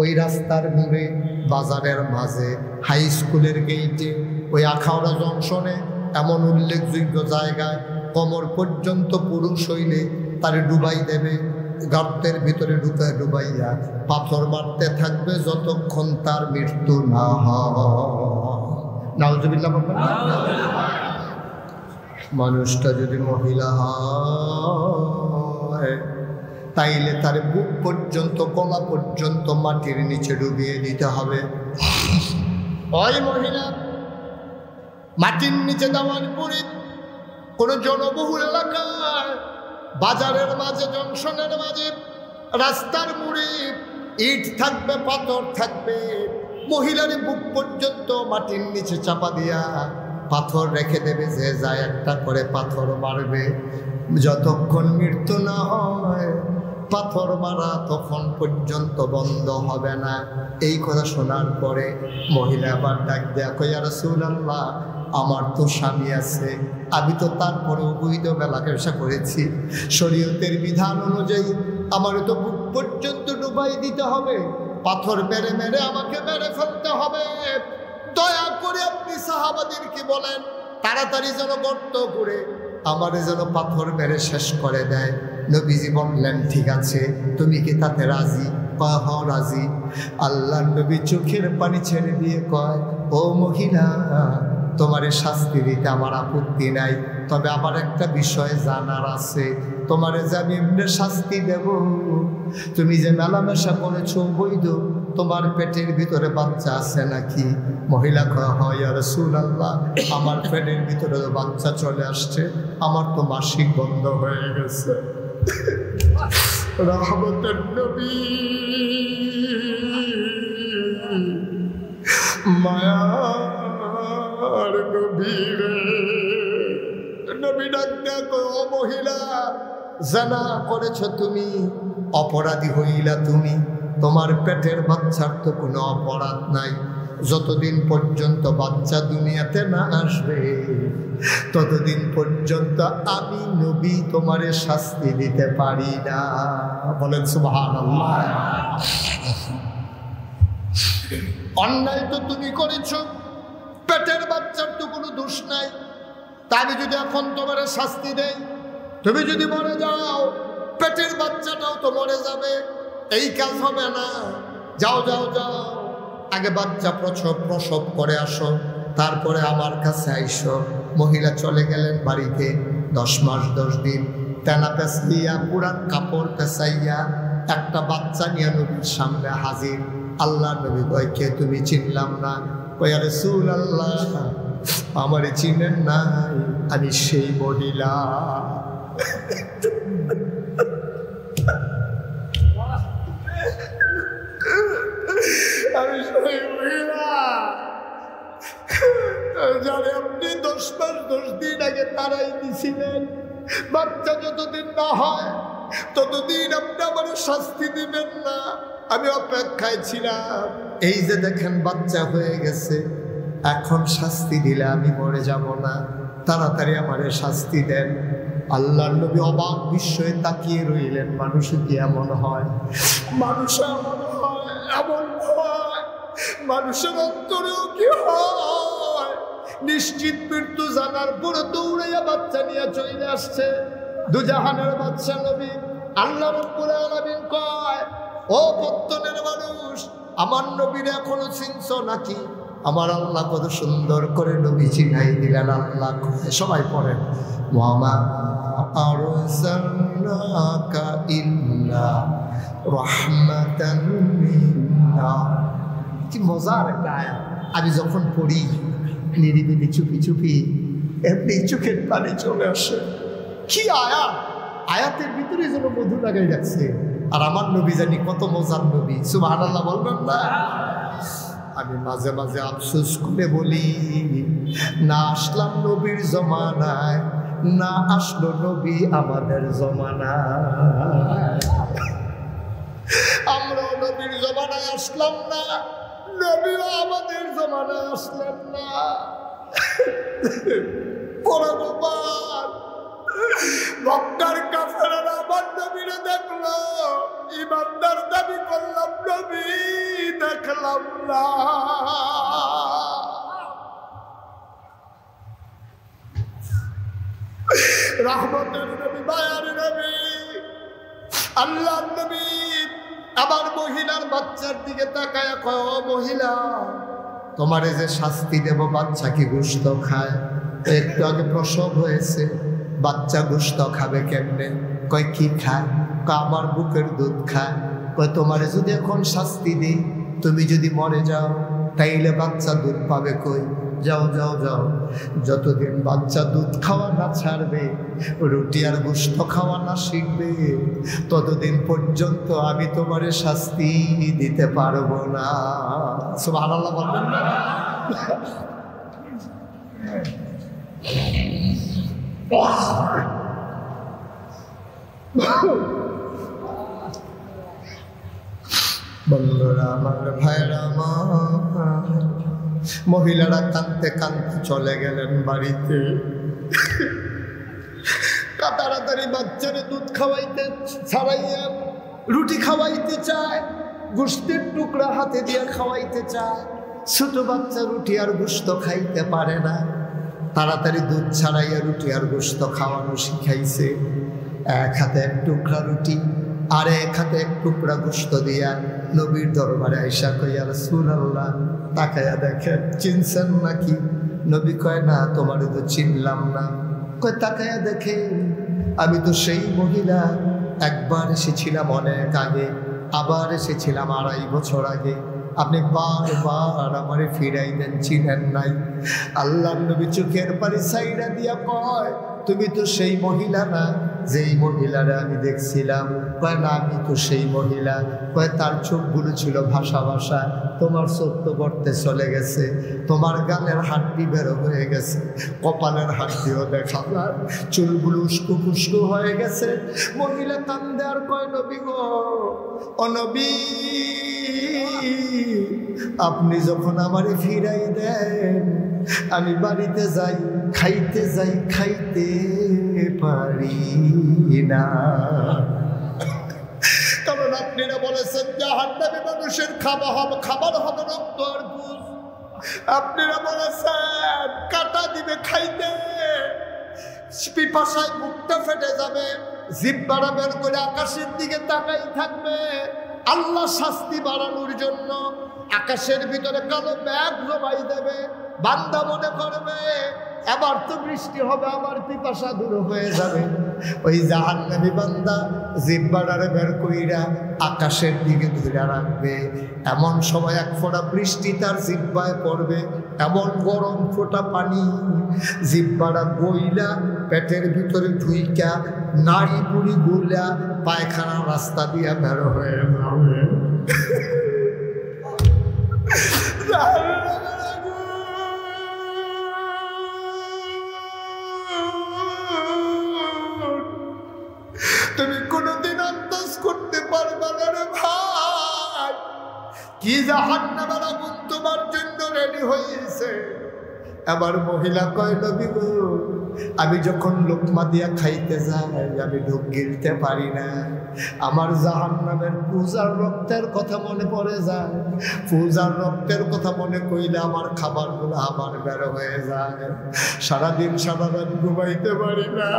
ওই রাস্তার মোড়ে, বাজারের মাঝে, হাই স্কুলের গেইটে, ওই আখাউড়া জংশনে এমন উল্লেখযোগ্য জায়গায় কবর পর্যন্ত পুরুষ হইলে তারে ডুবাই দেবে। গর্তের ভিতরে ডুবাইয়া পাথর মারতে থাকবে যতক্ষণ তার মৃত্যু না হয়। নাউজুবিল্লাহ বলবেন। মানুষটা যদি মহিলা হয় তাইলে তার বুক পর্যন্ত, গলা পর্যন্ত মাটির নিচে ডুবিয়ে দিতে হবে। ওই মহিলা মাটির নিচে দেওয়ার পরে কোন জনবহুল এলাকায়, বাজারের মাঝে, জংশনের মাঝে, রাস্তার মোড়ে ইট থাকবে, পাথর থাকবে, মহিলার বুক পর্যন্ত মাটির নিচে চাপা দিয়া পাথর রেখে দেবে। যে যায় একটা করে পাথর মারবে, যতক্ষণ মৃত্যু না হয় পাথর মারা তখন পর্যন্ত বন্ধ হবে না। এই কথা শোনার পরে মহিলা আবার ডাক দেয়া কয়, ইয়া রাসূলুল্লাহ, আমার তো স্বামী আছে, আমি তো তারপরে অবৈধ মেলামেশা করেছি, শরীয়তের বিধান অনুযায়ী আমার তো বুক পর্যন্ত ডুবাই দিতে হবে, পাথর মেরে মেরে আমাকে মেরে ফেলতে হবে। দয়া করে আপনি সাহাবাদেরকে বলেন তাড়াতাড়ি যেন গর্ত করে আমারে যেন পাথর মেরে শেষ করে দেয়। নবীজি বললেন, ঠিক আছে, তুমি কি তাতে রাজি? কয় হ, রাজি। আল্লাহর নবী চোখের পানি ছেড়ে দিয়ে কয়, ও মহিলা, তোমারে শাস্তি দিতে আমার আপত্তি নাই, তবে আমার একটা বিষয় জানার আছে। তোমারে যে আমি এমনি শাস্তি দেব, তুমি যে মেলামেশা করেছো বৈধ, তোমার পেটের ভিতরে বাচ্চা আছে নাকি? মহিলা কয়, হয় ইয়া রাসূলুল্লাহ, আমার পেটের ভিতরে বাচ্চা চলে আসছে, আমার তো মাসিক বন্ধ হয়ে গেছে। রহমতের নবী, মায়ার নবী রে, নবী ডাক দেয়া কয়, ও মহিলা, জানা করেছ তুমি, অপরাধী হইলা তুমি, তোমার পেটের বাচ্চার তো কোনো অপরাধ নাই। যতদিন পর্যন্ত বাচ্চা দুনিয়াতে না আসবে ততদিন পর্যন্ত আমি নবী তোমারে শাস্তি দিতে পারি না। বলেন সুবহানাল্লাহ। অন্যায় তো তুমি করেছ, পেটের বাচ্চার তো কোনো দোষ নাই। তা আমি যদি এখন তোমার শাস্তি দেই, তুমি যদি মরে যাও, পেটের বাচ্চাটাও তো মরে যাবে, এই কাজ হবে না। যাও যাও যাও, আগে বাচ্চা প্রসব করে আসো, তারপরে আমার কাছে আইসো। মহিলা চলে গেলেন বাড়িতে। 10 মাস 10 দিন তেনা পেঁচাইয়া, পুরান কাপড় পেঁচাইয়া একটা বাচ্চা নিয়ে নবীর সামনে হাজির। আল্লাহ নবী কয়, কে তুমি? চিনলাম না। কয়, ইয়া রাসূলুল্লাহ, আমারে চিনেন নাই, আমি সেই মহিলা। আমি সেই মহিলা যারে আপনি 10 মাস 10 দিন আগে তারাই দিছিলেন। বাচ্চা যতদিন না হয় ততদিন আপনি আমার শাস্তি দিবেন না, আমি অপেক্ষায় ছিলাম। এই যে দেখেন বাচ্চা হয়ে গেছে, এখন শাস্তি দিলে আমি মরে যাব না, তাড়াতাড়ি আমারে শাস্তি দেন। আল্লাহর নবী অবাক বিস্ময়ে তাকিয়ে রইলেন। মানুষ কি এমন হয়? মানুষ এমন হয়, এমন হয়। মানুষের অন্তরেও কি হয়? নিশ্চিত মৃত্যু জানার পরে দৌড়াইয়া বাচ্চা নিয়ে চলে আসছে। দুজাহানের বাচ্চা নবী। আল্লাহ রাব্বুল আলামিন কয়, ও পত্তনের মানুষ, আমার নবীর এখনো চিনছ নাকি? আমার আল্লাহ কত সুন্দর করে নবী চিনাই দিলেন। আল্লাহ সবাই পড়েন, ওয়ামা আরসালনাকা ইল্লা রাহমাতান লিন্নাস। কি মজার একটা আয়াত। আমি যখন পড়ি নিরিবিলি চুপি চুপি এমনি চোখের পানি চলে আসে। কি আয়াত, আয়াতের ভিতরে যেন মধু লাগাই রাখছে। আর আমার নবী জানি কত মজার নবী, সুবহানাল্লাহ বলবেন না? আমি মাঝে মাঝে আফসোস করে বলি, না আসলাম নবীর জমানায়, না আসলো নবী আমাদের জমানায়। আমরাও নবীর জমানায় আসলাম না, নবীও আমাদের জমানায় আসলেন না। মক্কার কাফেররা আমার নবীরে দেখলো, ইমানদার দাবি করলাম, নবী দেখলাম না। রহমতের নবী, মায়ার নবী, আল্লাহর নবী আবার মহিলার বাচ্চার দিকে তাকায়া কয়, ও মহিলা, তোমারে যে শাস্তি দেব, বাচ্চা কি গোশত খায়? একটু আগে প্রসব হয়েছে, বাচ্চা গোশত খাবে কেমনে? কয় কি খায়? কয় আমার বুকের দুধ খায়। কয় তোমারে যদি এখন শাস্তি দিই, তুমি যদি মরে যাও, তাইলে বাচ্চা দুধ পাবে কই? যাও যাও যাও, যতদিন বাচ্চা দুধ খাওয়া না ছাড়বে, রুটি আর গোশত খাওয়া না শিখবে, ততদিন পর্যন্ত আমি তোমারে শাস্তি দিতে পারবো না। সুবহানাল্লাহ বলবেন না? বন্ধুরা আমার, ভাইরা আমার, মহিলারা কাঁদতে কাঁদতে চলে গেলেন বাড়িতে। তাড়াতাড়ি বাচ্চারে দুধ খাওয়াইতে ছাড়াইয়া রুটি খাওয়াইতে চায়, গোশতের টুকরা হাতে দিয়ে খাওয়াইতে চায়। ছোট বাচ্চা রুটি আর গোশত খাইতে পারে না, তাড়াতাড়ি দুধ ছাড়াইয়া রুটি আর গোশত খাওয়ানো শিখাইছে। এক হাতে এক টুকরা রুটি আর এক হাতে এক টুকরা গোশত দিয়া নবীর দরবারে আইসা কইয়া, রাসূলুল্লাহ তাকায়া দেখেন, চিনছেন নাকি? নবী কয়, না, তোমারে তো চিনলাম না। কয়, তাকায়া দেখেন, আমি তো সেই মহিলা, একবার এসেছিলাম অনেক আগে, আবার এসেছিলাম 2.5 বছর আগে। আপনি বারবার আমারে ফিরাই দেন, চিনেন নাই? আল্লাহর নবী চোখের পানি সাইরা দিয়া কয়, তুমি তো সেই মহিলা না যেই মহিলারা আমি দেখছিলাম। কয়, না, আমি তো সেই মহিলা। কয়, তার চোখগুলো ছিল ভাষা ভাষা, তোমার চোখ তো গর্তে চলে গেছে, তোমার গালের হাড্ডি বেরো হয়ে গেছে, কপালের হাড্ডিও দেখা যায়, চুলগুলো উস্কো ফুস্কো হয়ে গেছে। মহিলা কান্দে আর কয়, নবী গো, ও নবী, আপনি যখন আমারে ফিরাই দেন, আমি বাড়িতে যাই, খাইতে যাই, খাইতে পারি না। কারণ আপনারা বলেছেন জাহান্নামী মানুষের খাবার হবে রক্ত আর দুধ। আপনারা বলেছেন কাটা দিবে খাইতে, পিপাসায় বুকটা ফেটে যাবে, জিহ্বাটা বের করে আকাশের দিকে তাকাই থাকবে। আল্লাহ শাস্তি বাড়ানোর জন্য আকাশের ভিতরে কালো মেঘ জমাই দেবে। বান্দা মনে করবে এবার তো বৃষ্টি হবে, আমার পিপাসা দূর হয়ে যাবে। ওই জাহান্নামী বান্দা জিহ্বাটারে বের কইরা আকাশের দিকে ধরে রাখবে। এমন সময় এক ফোঁটা বৃষ্টি তার জিহ্বায় পড়বে, এমন গরম ফোঁটা পানি জিহ্বাটা বইলা পেটের ভিতরে ঢুইকা নাড়ি পুরি গুলা পায়খানা রাস্তা দিয়া বের হয়ে যাবে। তুমি কোনদিন আন্দাজ করতে পারবে না রে ভাই, কি জাহান্নামের আগুন তোমার জন্য রেডি হয়েছে। আবার মহিলা কয়, নবী গো, আমি যখন লোকমা দিয়া খাইতে যাই, আমি ঢোক গিলতে পারি না। আমার জাহান্নামের পূজার রক্তের কথা মনে পড়ে যায়। পূজার রক্তের কথা মনে কইলে আমার খাবারগুলো আবার বের হয়ে যায়। সারাদিন সারা রাত ঘুমাইতে পারি না,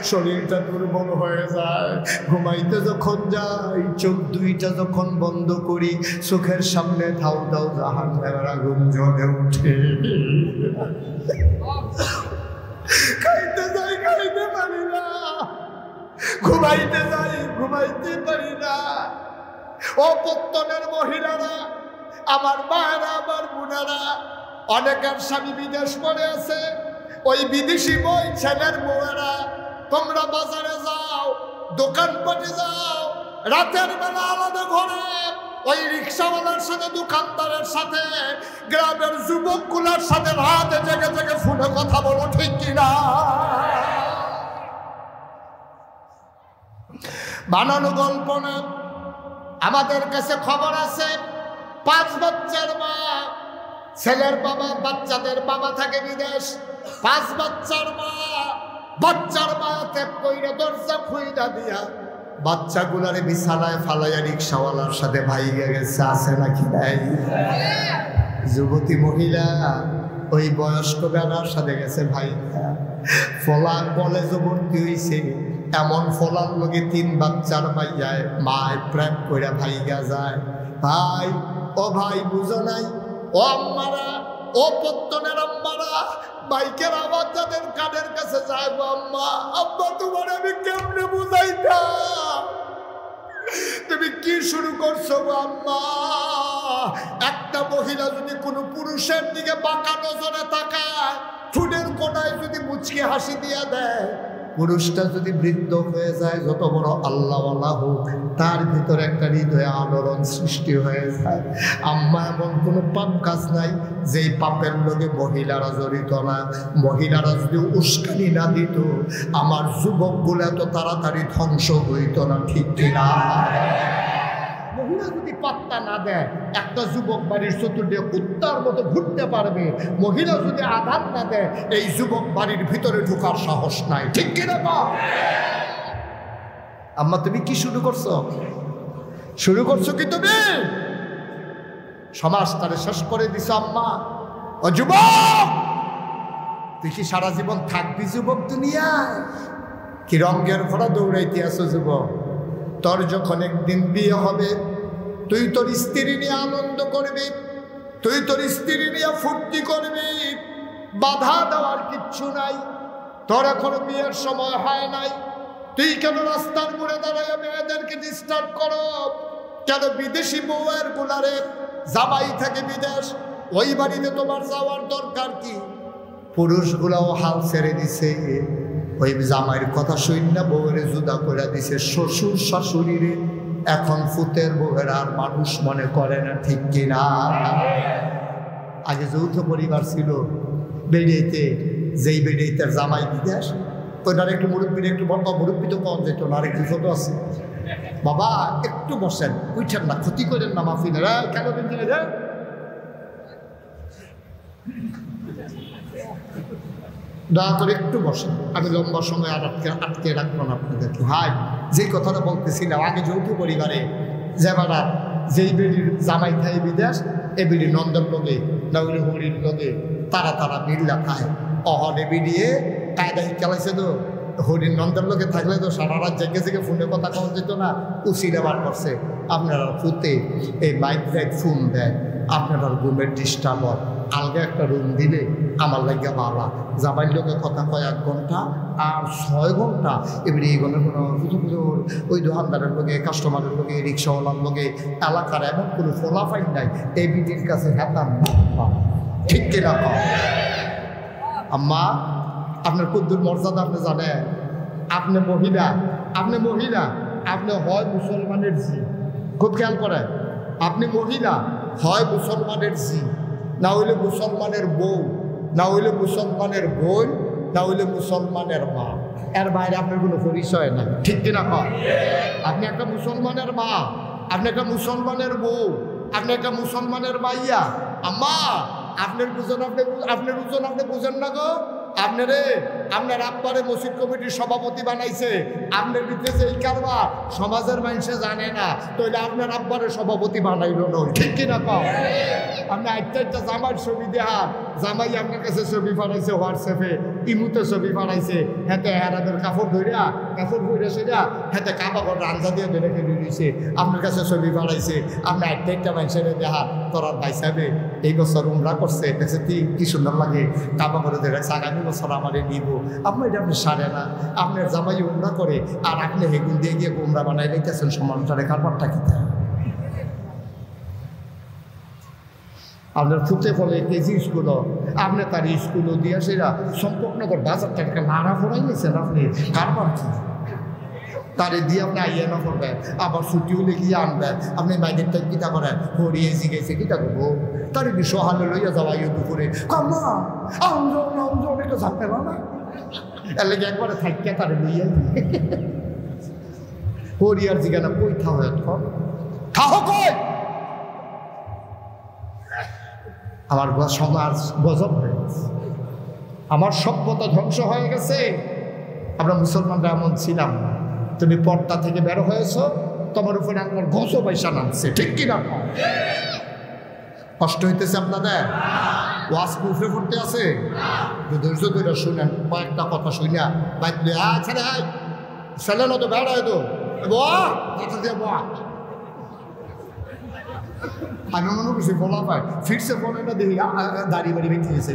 শরীরটা দুর্বল হয়ে যায়। ঘুমাইতে যখন যাই, চোখ দুইটা যখন বন্ধ করি, চোখের সামনে ধাউ ধাউ জাহান্নামের আগুন জ্বলে ওঠে। খাইতে যাই, খাইতে পারি না, ঘুমাইতে যাই, ঘুমাইতে পারি না। অপত্তনের মহিলারা আমার মায়েরা, আমার বোনেরা, অনেকের স্বামী বিদেশ পড়ে আছে। ওই বিদেশি বই ছেলের বউয়েরা, তোমরা বাজারে যাও, দোকানপাটে যাও, রাতের বেলা আলাদা ঘরে ওই রিক্সাওয়ালার সাথে, দোকানদারের সাথে, গ্রামের যুবকগুলোর সাথে রাতে জেগে জেগে ফোনে কথা বলো, ঠিক কিনা? বানানো গল্প না, আমাদের কাছে খবর আছে। 5 বাচ্চার মা, ছেলের বাবা, বাচ্চাদের বাবা থাকে বিদেশ। 5 বাচ্চার মা, বাচ্চার মা ত্যাগ কইরা দরজা খুইলা দিয়া বাচ্চাগুলারে বিছানায় ফালাইয়া রিক্সাওয়ালার সাথে ভাইগা গেছে। আছে নাকি নাই? যুবতী মহিলা ওই বয়স্ক বেড়ার সাথে গেছে ভাইগা। ফলা কলেজে ভর্তি হইছে, এমন ফলার লগে 3 বাচ্চার মাইয়ায় মায় প্রেম কইরা ভাইগা যায়। ভাই, ও ভাই বুঝো নাই? ও আম্মারা, ও পত্তনের আম্মারা, বাইকের আওয়াজ যাদের কানের কাছে যায়, আম্মা, আব্বা তোমার আমি কেমনে বুঝাইতাম? তুমি কি শুরু করছো আম্মা? একটা মহিলা যদি কোনো পুরুষের দিকে বাঁকা নজরে তাকায়, ঠোঁটের কোনায় যদি মুচকি হাসি দিয়া দেয়, পুরুষটা যদি বৃদ্ধ হয়ে যায়, যত বড় আল্লাহওয়ালা হোক, তার ভিতরে একটা হৃদয়ে আলোড়ন সৃষ্টি হয়ে যায়। আম্মা, এমন কোনো পাপ কাজ নাই যেই পাপের লগে মহিলারা জড়িত না। মহিলারা যদি উস্কানি না দিত, আমার যুবকগুলো এত তাড়াতাড়ি ধ্বংস হইত না, ঠিক কিনা? মহিলা যদি পাত্তা না দেয়, একটা যুবক বাড়ির চতুর্দিকে কুত্তার মতো ঘুরতে পারবে। মহিলা যদি আঘাত না দেয়, এই যুবক বাড়ির ভিতরে ঢোকার সাহস নাই, ঠিক কিনা? আম্মা, তুমি কি শুরু করছো? শুরু করছো কি তুমি? সমাজ তারে শেষ করে দিছ আম্মা। ও যুবক, তুই কি সারা জীবন থাকবি যুবক দুনিয়ায়? কি রঙের ঘোড়া দৌড়াইতে আসো যুবক? তোর যখন একদিন বিয়ে হবে, তুই তোর স্ত্রী নিয়ে আনন্দ করবি, তুই তোর স্ত্রী নিয়ে ফুর্তি করবি, বাধা দেওয়ার কিচ্ছু নাই। তোর এখনো বিয়ের সময় হয় নাই, তুই কেন রাস্তার মোড়ে দাঁড়ায় মেয়েদেরকে ডিস্টার্ব করো? কেন বিদেশি বউয়ের গুলারে, জামাই থাকে বিদেশ, ওই বাড়িতে তোমার যাওয়ার দরকার কি? পুরুষগুলাও হাল ছেড়ে দিছে, ওই জামাইয়ের কথা শুন না বউয়ের জুদা করে দিছে শ্বশুর শাশুড়িরে। এখন ফুতের বউয়ের আর মানুষ মনে করে না, ঠিক কিনা? আগে যৌথ পরিবার ছিল বেড়িয়েতে, যেই বেড়িয়েতে জামাই বিদেশ, ওইটার একটু মুরব্বীর একটু বড় মুরব্বী তো কম যেত না, আরেকটু ছোট আছে। বাবা একটু বসেন, উঠেন না, ক্ষতি করেন না মাহফিলের, কেন দিন দিলে যে দয়া করে একটু বসেন। আমি লম্বা সময় আর আটকে রাখবো না আপনাদেরকে। ভাই, যেই কথাটা বলতেছিলাম, আগে যৌথ পরিবারে যেবারা যেই বেড়ির জামাই খাই বিদেশ, এ বেড়ির নন্দন লগে নইলে হরির লগে তারা বিড়লা খায়। অহনে বিড়িয়ে কায়দা চালাইছে তো, হরির নন্দন লোকে থাকলে তো সারা রাত জেগে জেগে ফোনে কথা কওয়া যেত না। উচিত আবার করছে আপনারা ফুতে এই মাইক রাইট ফোন দেয়, আপনারা রুমের ডিস্টার্ব হয়, আলগা একটা রুম দিলে আমার লাগে বালা। জামাইর লোকে কথা কয় 1 ঘন্টা আর 6 ঘন্টা। এবারে এইগুলো কোনো হুজুর ওই দোকানদারের লোকে, কাস্টমারের লোকে, রিক্সাওয়ালার লোকে, এলাকার এমন কোনো ফলাফাইন নাই এই বিটির কাছে হেতাম, ঠিক কিনা? আম্মা, আপনার কুদ্দুর মর্যাদা আপনি জানেন? আপনি মহিলা, আপনি হয় মুসলমানের জি, খুব খেয়াল করেন, আপনি মহিলা, হয় মুসলমানের জি, না হইলে মুসলমানের বউ, না হইলে মুসলমানের বোন, না হইলে মুসলমানের মা। এর বাইরে আপনার কোনো পরিচয় নাই, ঠিক কিনা? আপনি একটা মুসলমানের মা, আপনি একটা মুসলমানের বউ, আপনি একটা মুসলমানের মাইয়া। আম্মা, আপনার বুঝেন, আপনার ওজন আপনি বুঝেন না গো। আপনার আব্বারে মসজিদ কমিটির সভাপতি বানাইছে, আপনার ভিতরে যে এই কারবার সমাজের মানুষে জানে না, তাহলে আপনার আব্বারে সভাপতি বানাইল না, ঠিক কিনা? আপনি একটা জামার ছবি দেখান, জামাই আপনার কাছে ছবি পাঠাইছে হোয়াটসঅ্যাপে, ইমুতে ছবি পাঠাইছে, হাতে হেরাদের কাপড় ধরিয়া সেটা হাতে কাবাগর রান্না দিয়ে ধরে ফেলে দিয়েছে, আপনার কাছে ছবি পাঠাইছে। আপনি একটা মানুষের দেখান, তোরার ভাই সাহেবে এই বছর উমরা করছে, দেখছে কি সুন্দর লাগে, কাবাগরে ধরে আগামী বছর আমারে নিব। আপনার এটা আপনি সারে না, আপনার জামাই উমরা করে আর আপনি হেগুন দিয়ে গিয়ে উমরা বানাই রেখেছেন, সমানটা রেখার পরটা খেতে। আপনার ফুটে ফলে কেজি স্কুলও আপনি তার স্কুলও দিয়ে সেরা সম্পর্কনগর বাজার থেকে লাড়া ফোড়াই নিয়েছেন আপনি কারবার কি তারে দিয়ে আপনি আইয়া না করবেন আবার ছুটি হলে গিয়ে আনবেন আপনি মাইদের টাইম কিতা করেন হরিয়ে জিগেছে কিতা করবো তার সহালে লইয়া যাওয়া ইয়ে দুপুরে কামা অনেকটা ঝাঁপে না এর লেগে একবারে থাকিয়া তারে লইয়া হরিয়ার জিগানা কই থাও এখন থাও কই আমার সমাজ গজব হয়ে গেছে আমার সভ্যতা ধ্বংস হয়ে গেছে আমরা মুসলমানরা এমন ছিলাম না তুমি পর্দা থেকে বের হয়েছ তোমার উপরে আমার গজব পয়সা নামছে ঠিক কিনা কষ্ট হইতেছে আপনাদের ওয়াজ কুফরে পড়তে আছে ধৈর্য ধরে শুনেন কয়েকটা কথা শুনিয়া বাইক ছেলে ছেলে না তো বেড় হয় তো আমি মনে করছি বলা পাই ফিরছে বলে না দেখি দাঁড়িয়ে বাড়ি বেঁচে গেছে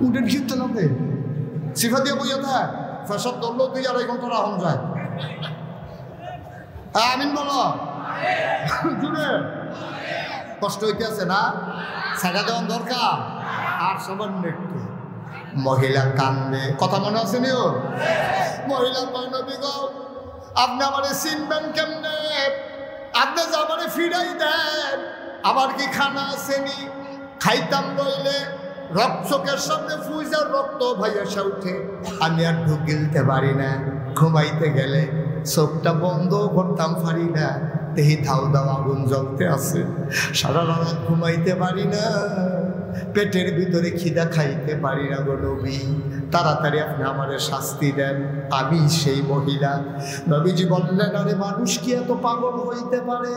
উঠেন কিন্তু নামে সিফা দিয়ে বইয়া থাক ফসব ধরলেও 2-2.5 ঘন্টা রাখুন যায় আমিন বলো জুড়ে কষ্ট হইতে আছে না ছাড়া দেওয়ার দরকার আর সামান্য একটু মহিলা কান্দে কথা মনে আছে নিও মহিলা নবী আপনি আমার চিনবেন কেমনে আপনি যে আমার ফিরাই দেন আমার কি খানা আসেনি খাইতাম রইলে চোখের সামনে ফুইজার রক্ত ভাইয়াসা উঠে আমি আর ঢুক গিলতে পারি না ঘুমাইতে গেলে চোখটা বন্ধ করতাম পারি না দেহি ধাও দাও আগুন জ্বলতে আছে সারা রাত ঘুমাইতে পারি না পেটের ভিতরে খিদা খাইতে পারি না গো নবী তাড়াতাড়ি আপনি আমারে শাস্তি দেন আমি সেই মহিলা নবীজি বললেন আরে মানুষ কি এত পাগল হইতে পারে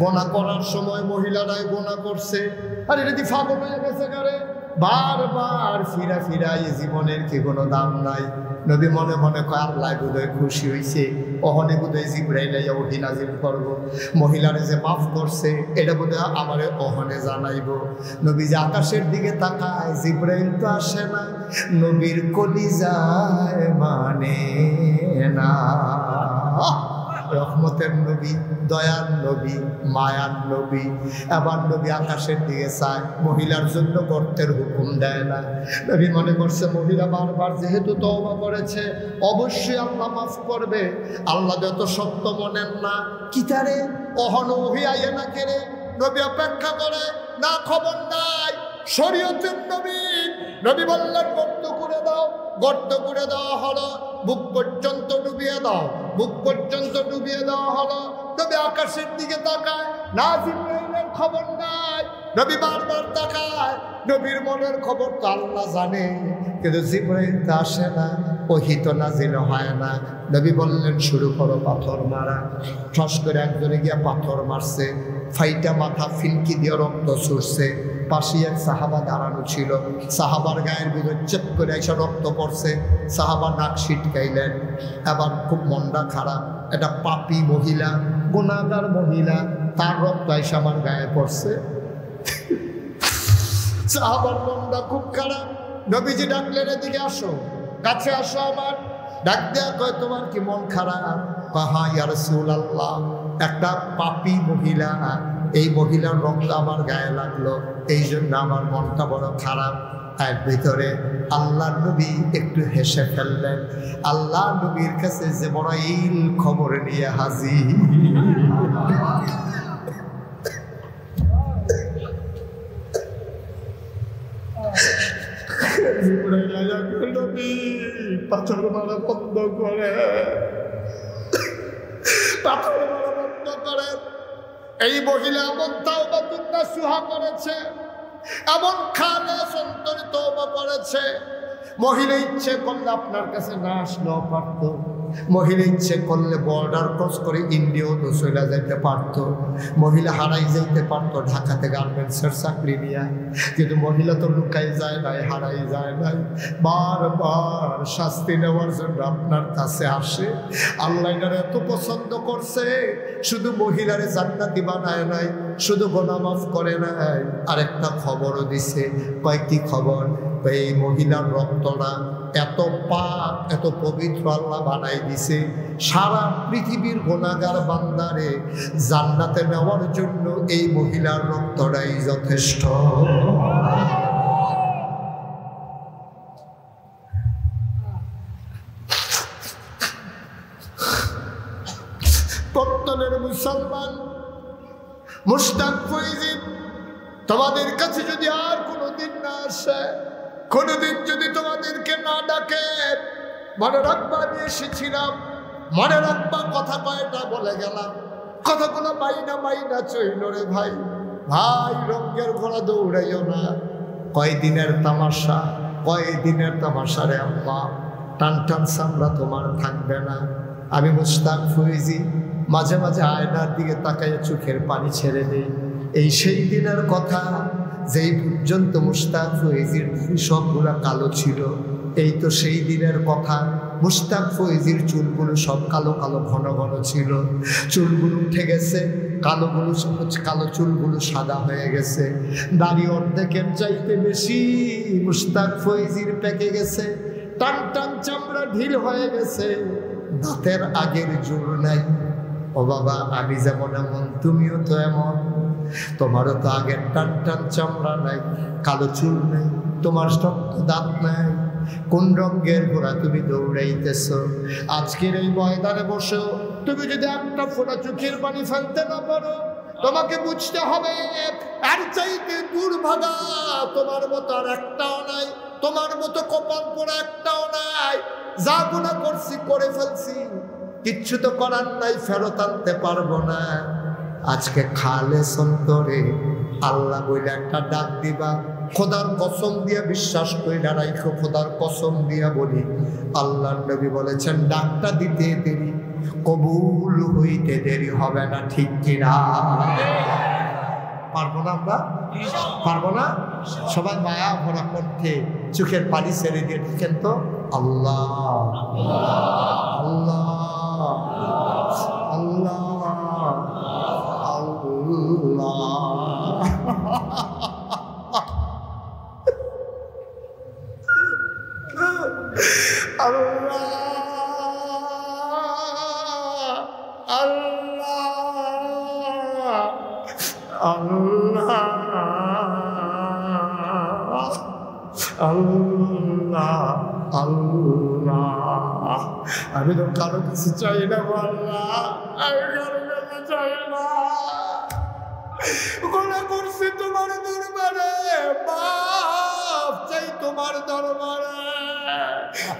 গোনা করার সময় মহিলারাই গোনা করছে আরে যদি পাগল হয়ে গেছে কারে বারবার ফিরা ফিরা এই জীবনের কি কোনো দাম নাই নবী মনে মনে কয় আল্লাহ বোধহয় খুশি হয়েছে অহনে বোধহয় জিব্রাইল ওহি নাজিল করবো মহিলারে যে মাফ করছে এটা বোধহয় আমারে অহনে জানাইব নবী যে আকাশের দিকে তাকায় জিব্রাইল তো আসে না নবীর কলিজায় মানে না রহমতের নবী দয়ার নবী মায়ার নবী এবার নবী আকাশের দিকে চায় মহিলার জন্য গর্তের হুকুম দেয় না নবী মনে করছে মহিলা বারবার যেহেতু তওবা করেছে অবশ্যই আল্লাহ মাফ করবে আল্লাহ যত সত্য মনেন না কিতারে অহন ওহি আইয়ে না কেড়ে নবী অপেক্ষা করে না খবর নাই শরীয়তের নবী নবী বললেন গর্ত করে দাও গর্ত করে দেওয়া হলো বুক পর্যন্ত ডুবিয়ে দাও বুক পর্যন্ত ডুবিয়ে দেওয়া হলো নবী আকাশের দিকে তাকায় না জিব্রাইলের খবর নাই নবী বারবার তাকায় নবীর মনের খবর তো আল্লাহ জানে কিন্তু জিব্রাইল তো আসে না ওহী তো নাজিল হয় না নবী বললেন শুরু করো পাথর মারা ঠস করে একজনে গিয়া পাথর মারছে ফাইটা মাথা ফিনকি দিয়ে রক্ত ছুটছে পাশে এক সাহাবা দাঁড়ানো ছিল সাহাবার গায়ের ভিতর চেপ করে এসে রক্ত পড়ছে সাহাবা নাক ছিটকাইলেন এবার খুব মনটা খারাপ এটা পাপী মহিলা গুনাহগার মহিলা তার রক্ত এসে আমার গায়ে পড়ছে সাহাবার মনটা খুব খারাপ নবীজি ডাকলেন এদিকে আসো কাছে আসো আমার ডাক দেয়া কয় তোমার কি মন খারাপ হা ইয়া রাসূলুল্লাহ একটা পাপী মহিলা এই মহিলার রক্ত আমার গায়ে লাগলো এই জন্য আমার মনটা বড় খারাপ এর ভিতরে আল্লাহ নবী একটু হেসে ফেললেন আল্লাহ নবীর কাছে যে বড় ইল খবর নিয়ে হাজির পাথর মারা বন্ধ করে পাথর মারা বন্ধ করে এই মহিলা এমন তাওবাতুন নাসুহা করেছে এমন খালেস অন্তরে তওবা করেছে মহিলা ইচ্ছে করলে আপনার কাছে না আসলেও পারত মহিলা ইচ্ছে করলে বর্ডার ক্রস করে ইন্ডিয়াও তো চলে যেতে পারত মহিলা হারাই যেতে পারতো ঢাকাতে গার্মেন্টসের চাকরি নিয়ে কিন্তু মহিলা তো লুকাই যায় নাই হারাই যায় নাই বারবার শাস্তি নেওয়ার জন্য আপনার কাছে আসে আল্লাহ এটার এত পছন্দ করছে শুধু মহিলারে জান্নাতি বানায় নাই শুধু গুনাহ মাফ করে নাই আরেকটা খবরও দিছে কয়েকটি খবর এই মহিলার রক্তটা এত পাক এত পবিত্র আল্লাহ বানাই দিছে, সারা পৃথিবীর গুনাহগার বান্দারে জান্নাতে নেওয়ার জন্য এই মহিলার রক্তটাই যথেষ্ট। পত্তনের মুসলমান মুশতাক ফৈজি, তোমাদের কাছে যদি আর কোনোদিন না আসে, কোনোদিন যদি তোমাদেরকে না ডাকে, মনে রাখবা আমি এসেছিলাম, মনে রাখবা কথা কয়টা বলে গেলাম, কথাগুলো মাইনা চইল রে ভাই। ভাই রঙের ঘোড়া দৌড়াইও না, কয়দিনের তামাশা, কয়দিনের তামাশা রে আম্মা, টান টান চামড়া তোমার থাকবে না। আমি মুশতাক ফৈজি মাঝে মাঝে আয়নার দিকে তাকাইয়া চোখের পানি ছেড়ে দেই। এই সেই দিনের কথা যেই পর্যন্ত মুশতাক ফৈজির সবগুলা কালো ছিল, এই তো সেই দিনের কথা। মুশতাক ফৈজির চুলগুলো সব কালো কালো ঘন ঘন ছিল, চুলগুলো উঠে গেছে, কালো চুলগুলো সাদা হয়ে গেছে, দাড়ি অর্ধেকের চাইতে বেশি মুশতাক ফৈজির পেকে গেছে, টান টান চামড়া ঢিল হয়ে গেছে, দাঁতের আগের জোর নাই। ও বাবা, আমি যেমন এমন তুমিও তো এমন, তোমারও তো আগের টান টান চামড়া নাই, কালো চুল নেই, তোমার শক্ত দাঁত নাই। কোন রঙের ঘোড়া তুমি দৌড়াইতেছ? আজকের এই ময়দানে বসেও তুমি যদি একটা ফোঁটা চোখের পানি ফেলতে না পারো, তোমাকে বুঝতে হবে এর চাইতে দুর্ভাগা তোমার মতো আর একটাও নাই, তোমার মতো কপাল পোড়া একটাও নাই। যা গুনাহ করছি করে ফেলছি, কিচ্ছু তো করার নাই, ফেরত আনতে পারবো না। আজকে খালেস অন্তরে আল্লাহ বইলে একটা ডাক দিবা, খোদার কসম দিয়া বিশ্বাস কইরা রাইখো, খোদার কসম দিয়া বলি, আল্লাহর নবী বলেছেন ডাকটা দিতে দেরি, কবুল হইতে দেরি হবে না, ঠিক কিনা? পারবো না আমরা? পারবো না? সবাই মায়া ভরা কণ্ঠে চোখের পানি ছেড়ে দিয়ে দেখেন তো, আল্লাহ আল্লাহ আল্লাহ আমি তো কারো কিছু চাই না, আল্লাহ আমি কারো কাছে চাই না। গোনা করছি তোমার দরবারে, মাফ চাই তোমার দরবারে।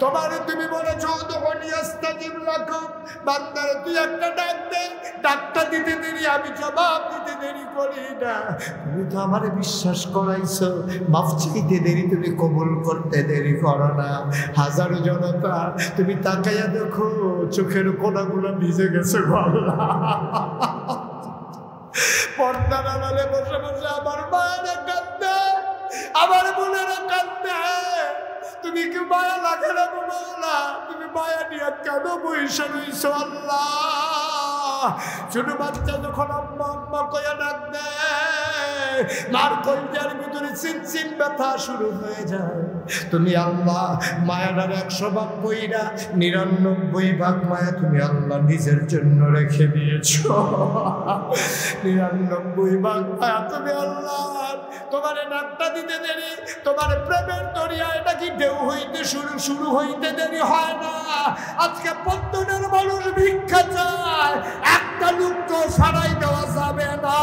তোমারে তুমি বলেছো তখনই আস্তাজিব লাকুম, বান্দারে তুই একটা ডাক দে, ডাকটা দিতে দেরি, আমি জবাব দিতে দেরি করি না। তুমি তো আমারে বিশ্বাস করাইছো, মাফ চাইতে দেরি, তুমি কবুল করতে দেরি করো না। হাজারো জনতা তুমি তাকাইয়া দেখো, চোখের কোনাগুলো ভিজে গেছে গো আল্লাহ। পর্দার আড়ালে বসে বসে আমার মায়েরা কাঁদে, আমার বোনেরা কাঁদে, তুমি কি মায়া লাগে না গো মাওলা? তুমি মায়া নিয়ে কেন বইসা রইছো আল্লাহ? ছোট বাচ্চা যখন আম্মা আম্মা কয়া ডাক দেয়, মার কলজার ভিতরে চিনচিন ব্যথা শুরু হয়ে যায়। তুমি আল্লাহ মায়াটার 100 ভাগ কইরা 99 ভাগ মায়া তুমি আল্লাহ নিজের জন্য রেখে দিয়েছো। 99 ভাগ মায়া তুমি আল্লাহ, তোমার ডাকটা দিতে দেরি, তোমার প্রেমের দরিয়া এটা কি ঢেউ হইতে শুরু হইতে দেরি হয় না? আজকে পত্তনের মানুষ ভিক্ষা চায়, একটা লোককে সারাই দেওয়া যাবে না,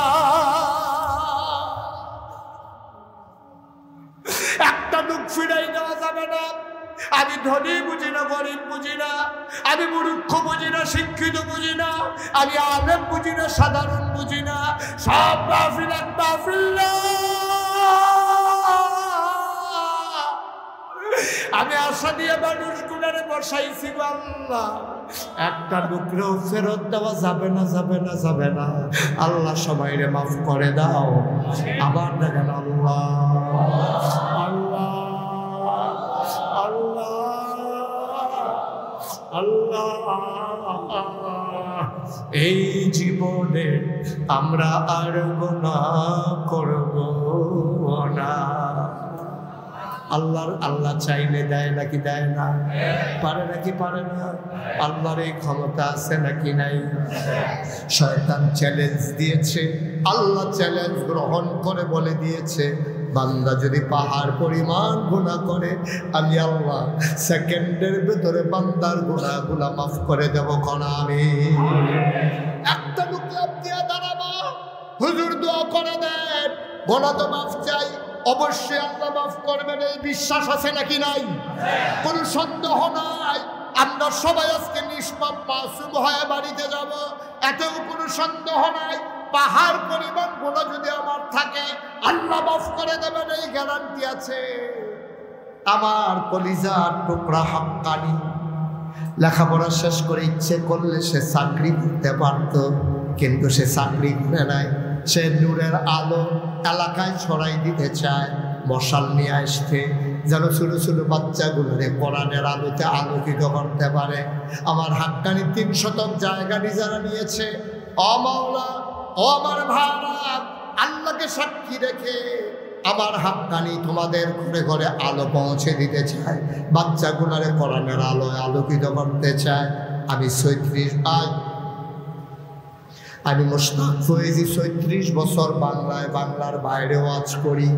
একটা লোক ফিরাই দেওয়া যাবে না। আমি ধনী বুঝি না, গরিব বুঝি না, আমি মূর্খ বুঝি না, শিক্ষিত বুঝি না, আমি আলেম বুঝি না, সাধারণ বুঝি না, সব মাহফিল এক মাহফিল না। আমি আশা দিয়ে মানুষগুলারে বসাইছি আল্লাহ, একটা টুকরো ফেরত দেওয়া যাবে না, যাবে না, যাবে না। আল্লাহ সবাইরে মাফ করে দাও। আবার দেখেন আল্লাহ আল্লাহ আল্লাহ আল্লাহ। এই জীবনে আমরা আর গুনাহ করব না। আল্লাহ চাইলে দেয় নাকি দেয় না? পারে নাকি পারে না? আল্লাহর এই ক্ষমতা আছে নাকি নাই? শয়তান চ্যালেঞ্জ দিয়েছে, আল্লাহ চ্যালেঞ্জ গ্রহণ করে বলে দিয়েছে, বান্দা যদি পাহাড় পরিমাণ গুনাহ করে আমি আল্লাহ সেকেন্ডের ভেতরে বান্দার গুনাহগুলা মাফ করে দেব। কোন আমি একটা মুখলাপ দিয়া দাঁড়াবো, হুজুর দোয়া করে দেন, গুনাহ তো মাফ চাই, অবশ্যই আল্লাহ মাফ করবেন, এই বিশ্বাস আছে নাকি নাই? কোন সন্দেহ নাই। আমরা সবাই আজকে নিষ্পাপ মাসুম হয়ে বাড়িতে যাব, এতেও কোনো সন্দেহ নাই। পাহাড় পরিমাণ গুনাহ যদি আমার থাকে আল্লাহ মাফ করে দেবেন, এই গ্যারান্টি আছে। আমার কলিজার টুকরা হাক্কানি লেখাপড়া শেষ করে ইচ্ছে করলে সে চাকরি করতে পারত, কিন্তু সে চাকরি করে নাই। সে নূরের আলো এলাকায় ছড়াই দিতে চায়, মশাল নিয়ে আসতে, যেন ছোট ছোট বাচ্চাগুলোরে কোরআনের আলোতে আলোকিত করতে পারে। আমার হাক্কানি 3 শতক জায়গা নিজেরা নিয়েছে। ও মাওলা, ও আমার ভাইরা, আল্লাহকে সাক্ষী রেখে আমার হাক্কানি তোমাদের ঘরে ঘরে আলো পৌঁছে দিতে চায়, বাচ্চাগুলোরে কোরআনের আলোয় আলোকিত করতে চায়। আমি 36 মুশতাক ফয়েজি 36 বছর বাংলার বাইরে ওয়াজ করি,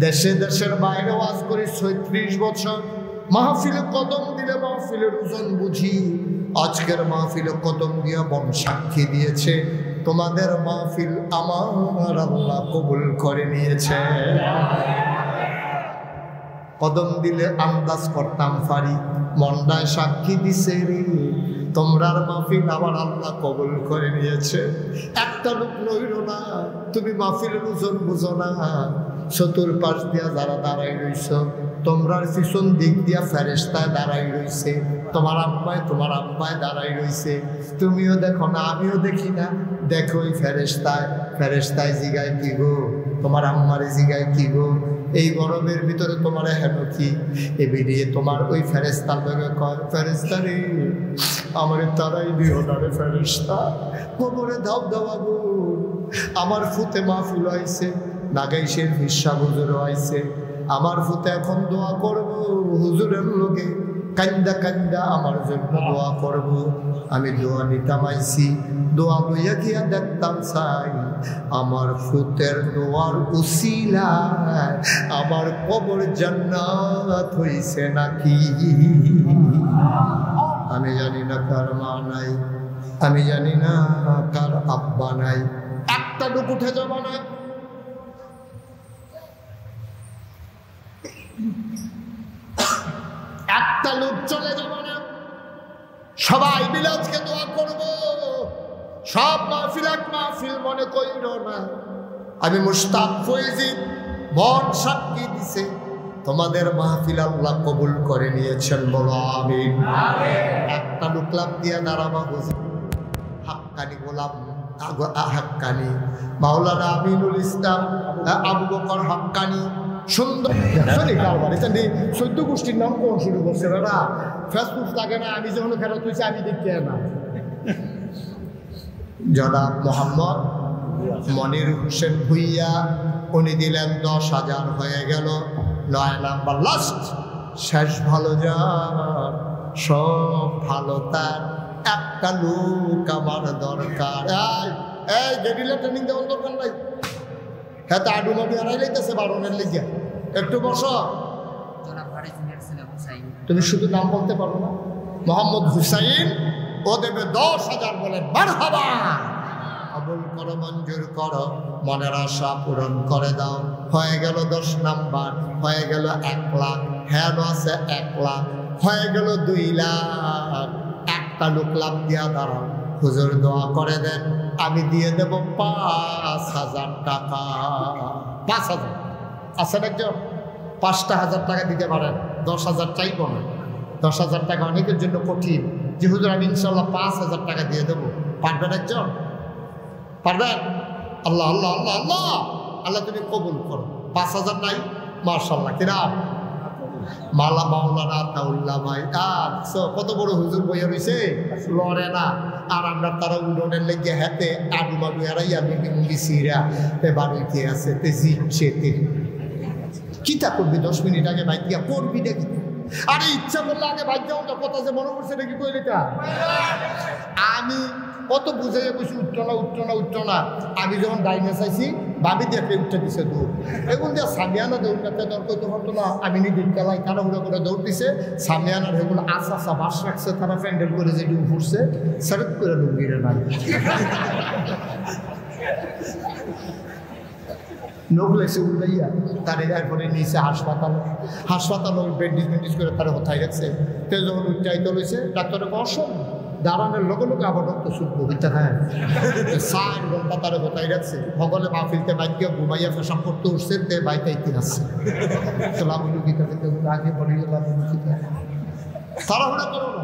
দেশের বাইরে ওয়াজ করি 36 বছর। মাহফিলে কদম দিলে মাহফিলের ওজন বুঝি। আজকের মাহফিলে কদম দিয়া বন সাক্ষী দিয়েছে, তোমাদের মাহফিল আমার আল্লাহ কবুল করে নিয়েছে। কদম দিলে আন্দাজ করতাম পারি, মন্ডায় সাক্ষী দিছে রে, তোমরার মাহফিল আমার আল্লাহ কবুল করে নিয়েছে। একটা লোক নইল না, তুমি মাহফিলের ওজন বুঝো না। চতুর্পাশ দিয়া যারা দাঁড়াই রইছ, তোমরার পিছন দিক দিয়া ফেরেশতায় দাঁড়াই রইছে, তোমার আব্বায় দাঁড়াই রইছে। তুমিও দেখো না, আমিও দেখি না। দেখো ওই ফেরেশতায় জিগায় কি গো, তোমার আম্মারে জিগায় কি গো, এই গরমের ভিতরে তোমার হেন কি? এ বেরিয়ে তোমার ওই ফেরেশতার লগে কয়, ফেরেশতা রে আমারে তারাই দিও না রে ফেরেশতা, কোমরে ধাপ দেওয়াবো। আমার ফুতে মাহফিল আইছে, নাগাইশের হিস্সা হুজুরও আইছে, আমার ফুতে এখন দোয়া করব, হুজুরের লোকে কান্দা কান্দা আমার জন্য দোয়া করব। আমি দোয়া নিতাম আইছি, দোয়া লইয়া গিয়া দেখতাম চাই আমার ফুতের দোয়ার উসিলায় আমার কবর জান্নাত হইছে নাকি। আমি জানি না কার মা নাই, আমি জানি না কার আব্বা নাই, একটা লোক উঠে যাবা না। একটা লোক চলে যাব না, সবাই মিলে আজকে দোয়া করব। সব মাহফিল এক মাহফিল মনে কইর না। আমি মুশতাক ফয়েজি মন সাক্ষী দিছে, তোমাদের মাহফিল আল্লাহ কবুল করে নিয়েছেন, বলো আমিন। একটা লোক লাভ দিয়া দাঁড়াবা বুঝি, হাক্কানি গোলাম হাক্কানি মাওলানা আমিনুল ইসলাম আবু বকর হাক্কানি, সুন্দর চোদ্দ গোষ্ঠীর নাম কোন শুরু করছে না, ফেসবুক থাকে না, আমি যখন ফেরত হয়েছি আমি দেখতে না। জনাব মোহাম্মদ মনির হোসেন ভুইয়া, উনি দিলেন 10,000, হয়ে গেল 9 নাম্বার লাস্ট। শেষ ভালো যার সব ভালো তার, একটা লোক আমার দরকার। এই গেডিলা ট্রেনিং দেওয়ার দরকার নাই, হ্যাঁ তো আডু মাডু হারাই লাইতেছে বারণের লেগে। একটু বসো, তুমি শুধু নাম বলতে পারো না। মোহাম্মদ হুসাইন, ও দেবে 10,000, বলেন মারহাবা। কবুল করো, মঞ্জুর করো, মনের আশা পূরণ করে দাও। হয়ে গেল 10 নাম্বার, হয়ে গেল 1 লাখ, হ্যাঁ আছে 1 লাখ, হয়ে গেল 2 লাখ। একটা লোক লাভ দিয়া দাঁড়াও, হুজুর দোয়া করে দেন, আমি দিয়ে দেব 5,000 টাকা। 5,000 আছেন একজন? 5,000 টাকা দিতে পারেন, 10,000 চাইব না। 10,000 টাকা অনেকের জন্য কঠিন, যে হুজুর আমি ইনশাল্লাহ 5,000 টাকা দিয়ে দেবো, পারবেন একজন? পারবেন? আল্লাহ আল্লাহ আল্লাহ আল্লাহ আল্লাহ তুমি কবুল করো। 5,000 নাই? মাশাআল্লাহ। কিরাম মালা মাওলানা আতাউল্লাহ ভাই, কত বড় হুজুর বইয়া রয়েছে, লড়ে না। আর আমরা তারা উডনের লেগে হাতে আডু মাডু এরাই আমি সিরা বাড়িতে আছে তে জিতছে। কিতা করবি 10 মিনিট আগে বাইক দিয়া করবি দেখি আরে ইচ্ছা করলে আগে বাইক যাও তো কথা যে মনে করছে নাকি কই রেখা আমি কত বুঝাইয়া বসে উঠতো না আমি যখন ডাইনে চাইছি ভাবি দিয়ে একটা উঠতে দিছে দৌড় এগুলো দিয়ে সামিয়ানা দৌড় কাটতে দৌড় করতে পারতো না আমি নিজের খেলায় তাড়াহুড়া করে দৌড় দিছে সামিয়ানার এগুলো আশা বাস রাখছে তারা প্যান্ডেল করে যেটি ঘুরছে সেরক করে লুঙ্গিরে নাই নগলেছে উল্লাইয়া তারে এরপরে নিয়েছে হাসপাতাল ব্যান্ডেজ করে তারা হতাই রাখছে তে যখন উচ্চাইতে লইছে ডাক্তারে অসম দাঁড়ানোর লোক আবার রক্ত শুদ্ধ হইতে হ্যাঁ 4 ঘন্টা তারা হতাই রাখছে সকলে মাহফিলতে বাইকে ঘুমাইয়া পেশাব করতে উঠছে তে বাইতাইতে আসছে তো লাভলুকিতা আগে পড়ে গেলাম তাড়াহুড়া করো না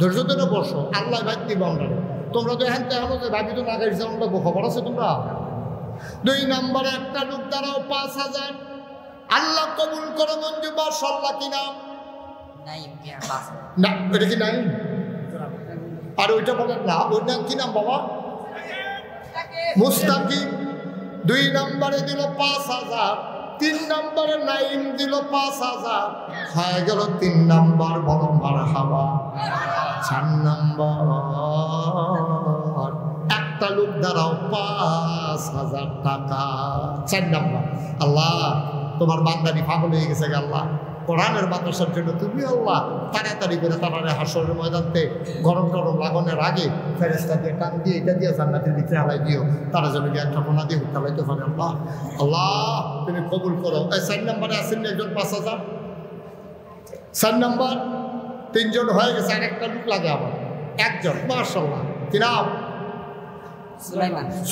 ধৈর্য ধরে বসো আল্লাহ বাইক দিবে আমরা তোমরা তো হ্যাঁ তেমন যে ভাবি তো না গাড়ি চালানো খবর আছে তোমরা 2 নম্বরে একটা লোক দাঁড়াও 5000 আল্লাহ কবুল করে মঞ্জু মাশাআল্লাহ কি নাম না এটা কি নাই আর ওইটা বলেন না ওই নাম কি নাম বাবা মুস্তাকিম 2 নম্বরে দিল 5000 3 নম্বরে নাইম দিল 5000 হয়ে গেল 3 নম্বর বলো মারহাবা 4 নম্বর একটা লোক দাঁড়াও 5000 টাকা 4 নম্বর আল্লাহ তোমার বান্দানি পাগল হয়ে গেছে আল্লাহ কোরআনের মাদ্রাসার জন্য তুমি আল্লাহ তাড়াতাড়ি করে তারা হাসরের ময়দানতে গরম লাগানোর আগে ফেরেশতা দিয়ে টান দিয়ে এটা দিয়ে জান্নাতের ভিতরে হালাই দিও তারা যেন একটা কোনা দিয়ে উঠালাইতে পারে আল্লাহ আল্লাহ তুমি কবুল করো এই 4 নম্বরে আসেন একজন 5000 4 নম্বর 3 জন হয়ে গেছে আর একটা লোক লাগে আবার একজন মাশাআল্লাহ কি নাম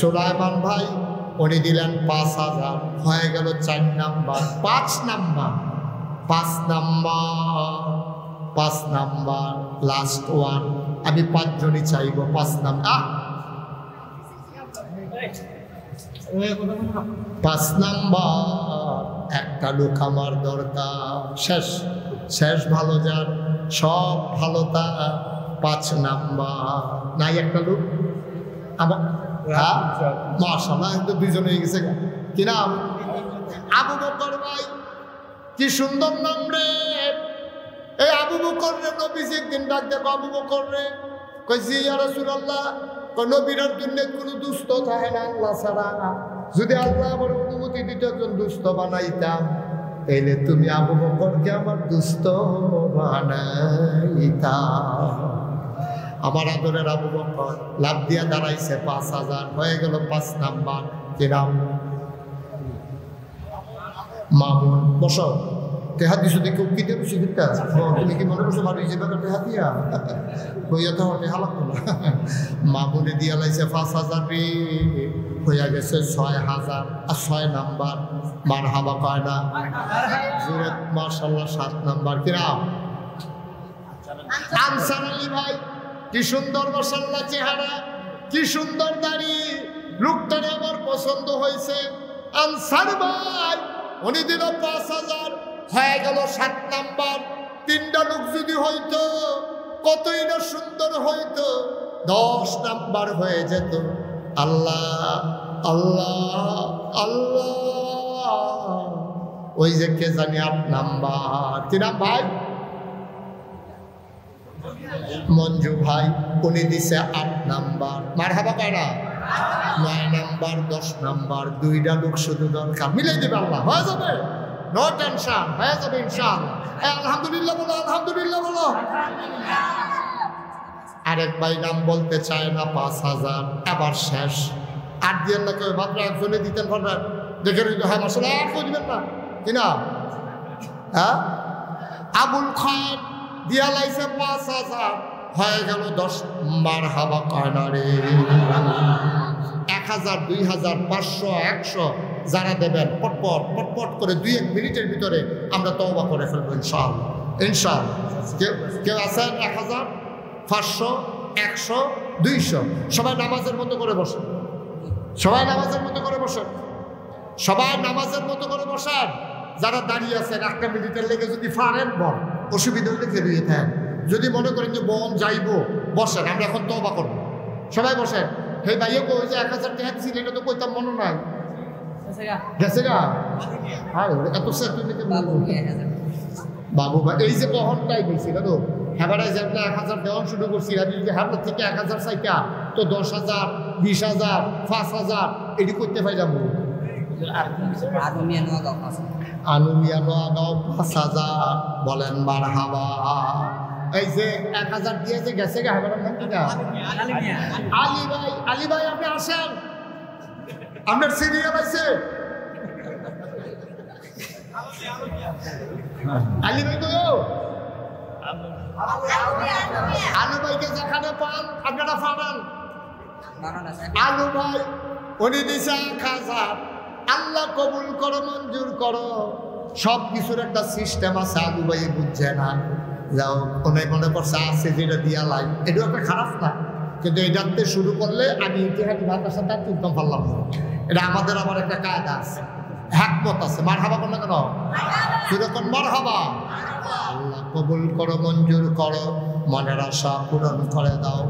সুলাইমান ভাই উনি দিলেন 5000 হয়ে গেল 4 নম্বর 5 নাম্বার লাস্ট ওয়ান আমি 5 জনই চাইব 5 নাম্বার 5 নাম্বার একটা লোক আমার দরকার শেষ ভালো যার সব ভালো তা 5 নাম্বার নাই একটা লোক আমার মাশাআল্লাহ তো 2 জন হয়ে গেছে কি নাম আবু বকর ভাই কি সুন্দর নাম রে এই আবু বকর রে নবীজি একদিন ডাক দেখো আবু বকর রে কইছি ইয়া রাসূলুল্লাহ কোন নবীর দুনিয়াতে কোনো দুষ্ট থাকে না আল্লাহ ছাড়া যদি আল্লাহ আমার অনুমতি দিত একজন দুষ্ট বানাইতাম তাইলে তুমি আবু বকরকে আমার দুষ্ট বানাইতা আমার আদরের আবু বকর লাভ দিয়া দাঁড়াইছে 5000 হয়ে গেল 5 নাম্বার কি নাম মামুন বসো টেহা দিছো দেখো কি দেবো শিখতে তুমি কি মনে করছো বাড়ি যাবে টেহা দিয়া হইয়া তো টেহা লাগতো না মামুনে দিয়া লাইছে 5000 রে হইয়া গেছে 6000 আর 6 নাম্বার মারহাবা কয় না জোরে মাশাআল্লাহ 7 নাম্বার কি নাম আনসার আলী ভাই কি সুন্দর মাশাআল্লাহ চেহারা কি সুন্দর দাড়ি লোকটারে আমার পছন্দ হয়েছে আনসার ভাই উনি দিল 5000 হয়ে গেল 7 নাম্বার 3টা লোক যদি হইতো কতই না সুন্দর হইতো 10 নাম্বার হয়ে যেত আল্লাহ আল্লাহ আল্লাহ ওই যে কে জানি 8 নাম্বার কি নাম ভাই মঞ্জু ভাই উনি দিছে 8 নাম্বার মারহাবা কয়না 9 নাম্বার 10 নাম্বার 2টা লোক শুধু দরকার মিলাই দেবে আল্লাহ হয়ে যাবে নো টেনশন হয়ে যাবে ইনশাআল্লাহ আলহামদুলিল্লাহ বলো আলহামদুলিল্লাহ বলো আরেক ভাই নাম বলতে চায় না 5000 আবার শেষ আর দিয়েন না কেউ মাত্র একজনে দিতেন পারবেন দেখে রইল হ্যাঁ মাসাল্লাহ আর কেউ দিবেন না কি না হ্যাঁ আবুল খান দিয়া লাইছে 5000 হয়ে গেল 10 মারহাবা কয়না রে 1000 2000 500 100 যারা দেবেন পটপট করে 2-1 মিনিটের ভিতরে আমরা তওবা করে ফেলবো ইনশাআল্লাহ ইনশাআল্লাহ কেউ আছেন 1000 500 100 200 সবাই নামাজের মতো করে বসেন সবাই নামাজের মতো করে বসেন সবাই নামাজের মতো করে বসেন যারা দাঁড়িয়ে আছেন 1 মিনিটের লেগে যদি ফারেন বল অসুবিধা হলে ফেরিয়ে থাকেন যদি মনে করেন যে বন যাইবো বসেন আমরা এখন তওবা করব সবাই বসেন হে ভাইও কই যে 1000 টাকা ছিল এটা তো কইতাম মনে নাই গেছে গা আরে এত সার্টিফিকেট বাবু ভাই এই যে বহনটাই দিয়েছিল তো হ্যাঁ যে আমরা 1000 দেওয়ান শুরু করছি আমি যদি হ্যাঁ থেকে 1000 চাইতা তো 10,000 20,000 5,000 এটি করতে পাই যাবো আনুমিয়া নোয়াগাঁও 5,000 বলেন মারহাবা এই যে 1000 দিয়ে যে গেছে গা হ্যাঁ নাম কি না আলী ভাই আপনি আসেন আপনার সিরিয়াল আছে আলী ভাই তো আলু ভাইকে যেখানে পান আপনারা পাবেন আলু ভাই উনি দিশা খাজা আল্লাহ কবুল করো মঞ্জুর করো সব কিছুর একটা সিস্টেম আছে আলু ভাই বুঝছে না যাও অনেক মনে করছে আছে যেটা দিয়া লাই এটাও একটা খারাপ না কিন্তু এটাতে শুরু করলে আমি ইতিহাদি ভাতার সাথে আর তুলতাম পারলাম না এটা আমাদের আবার একটা কায়দা আছে হ্যাকমত আছে মার হাবা করলে কেন সেরকম মার হাবা আল্লাহ কবুল করো মঞ্জুর করো মনের আশা পূরণ করে দাও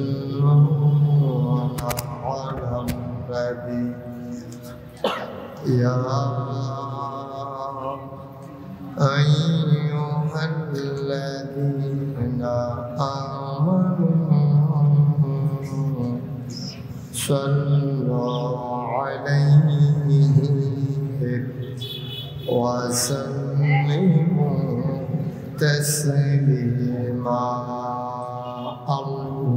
يصلون على النبي يا أيها الذين آمنوا صلوا عليه وسلموا تسليما اللهم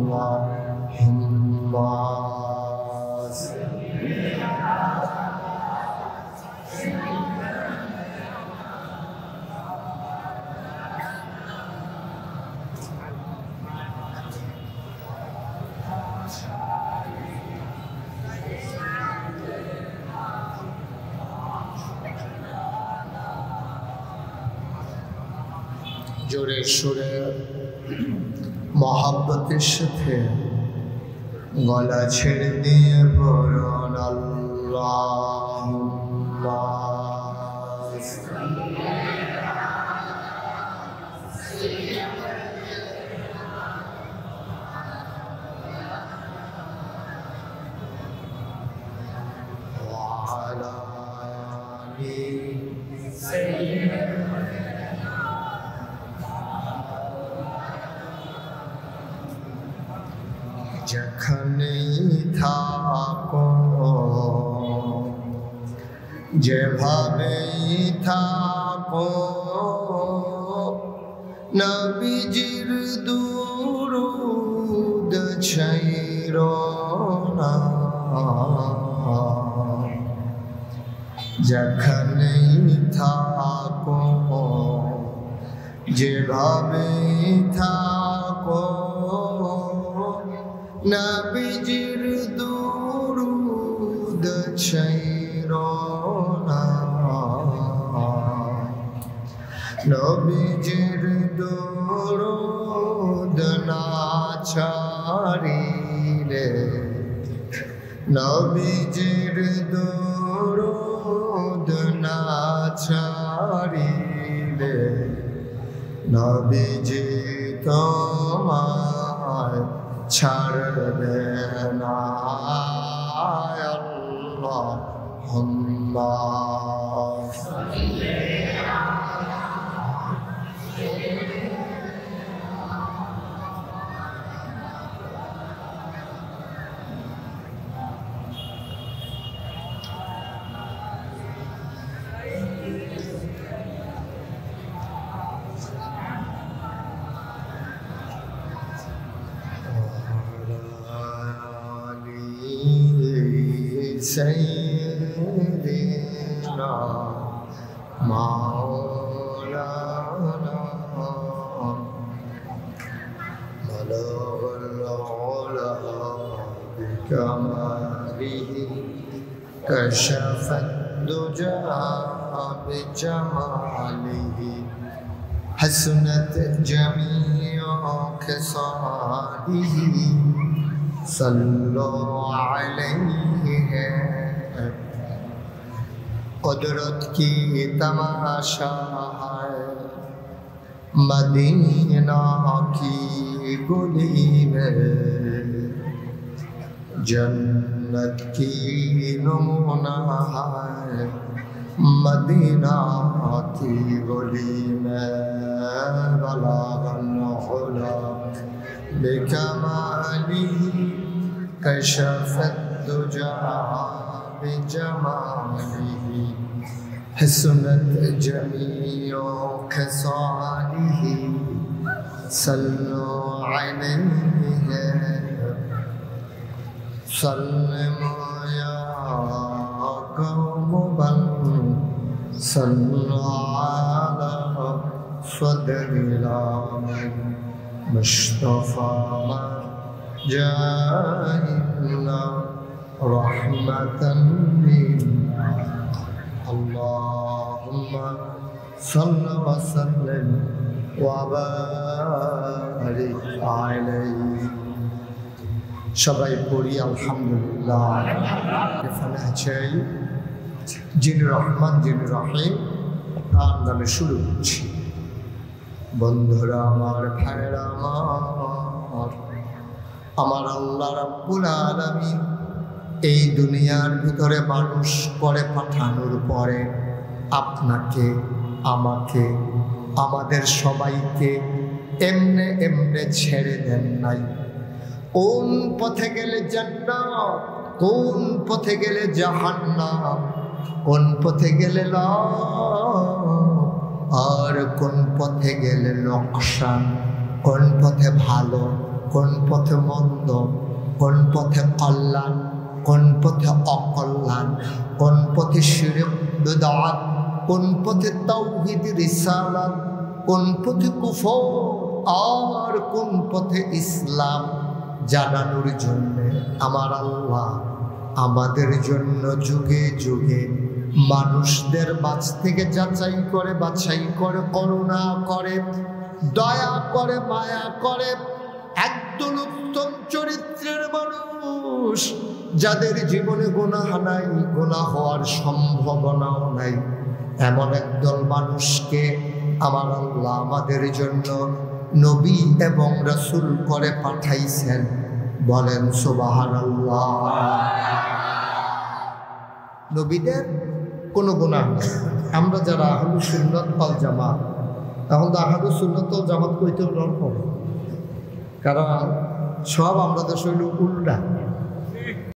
জোরে সুরে মহাব্বতের সাথে গলা ছেড়ে দিয়ে বলুন আল্লাহুম্মা وعلى যেখানেই থাকো যেভাবেই থাকো নবীজির দুরূদ ছাইরো না যেখানেই থাকো যেভাবেই থাকো নবীজির দুরূদ ছাইরো না নবীজির দুরূদ না ছাড়িলে নবীজির দুরূদ না ছাড়িলে নবীজি তোমায় ছাড়বে না আল্লাহুম্মা سيدنا مولانا بلغ العلا بكماله كشف الدجى بجماله حسنت جميع خصاله صلوا عليه قدرت کی تماشا ہے مدینہ کی گلی میں جنت کی نمونہ ہے مدینہ کی گلی میں بلغ العلا بکماله کشف الدجى بجماله حسنت جميع خصاله صلوا عليه سلموا يا قوم بل صلوا على صدر العالم مصطفى جاءنا رحمة منا اللهم صل وسلم وبارك عليه সবাই পড়ি আলহামদুলিল্লাহ এখানে আছে যিনি রহমান যিনি রহিম তার নামে শুরু করছি বন্ধুরা আমার ভাইরা আমার আল্লাহ রাব্বুল আলামিন এই দুনিয়ার ভিতরে মানুষ করে পাঠানোর পরে আপনাকে আমাকে আমাদের সবাইকে এমনে এমনে ছেড়ে দেন নাই কোন পথে গেলে জান্নাত কোন পথে গেলে জাহান্নাম কোন পথে গেলে লাভ আর কোন পথে গেলে লোকসান কোন পথে ভালো কোন পথে মন্দ কোন পথে কল্যাণ কোন পথে অকল্যাণ কোন পথে শিরক বিদআত কোন পথে তাওহীদ রিসালাত কোন পথে কুফর আর কোন পথে ইসলাম জানানোর জন্য আমার আল্লাহ আমাদের জন্য যুগে যুগে মানুষদের মাঝ থেকে যাচাই করে বাছাই করে করুণা করে দয়া করে মায়া করে একদল উত্তম চরিত্রের মানুষ যাদের জীবনে গুনাহ নাই গুনাহ হওয়ার সম্ভাবনাও নাই এমন একদল মানুষকে আমার আল্লাহ আমাদের জন্য নবী এবং রাসূল করে পাঠাইছেন বলেন সুবহানাল্লাহ নবীদের কোনো গুনাহ নেই আমরা যারা আহলুস সুন্নাত ওয়াল জামাত এখন তো আহলুস সুন্নাত ওয়াল জামাত কইতে হবে কারণ সব আমরা তো শৈল উল্টা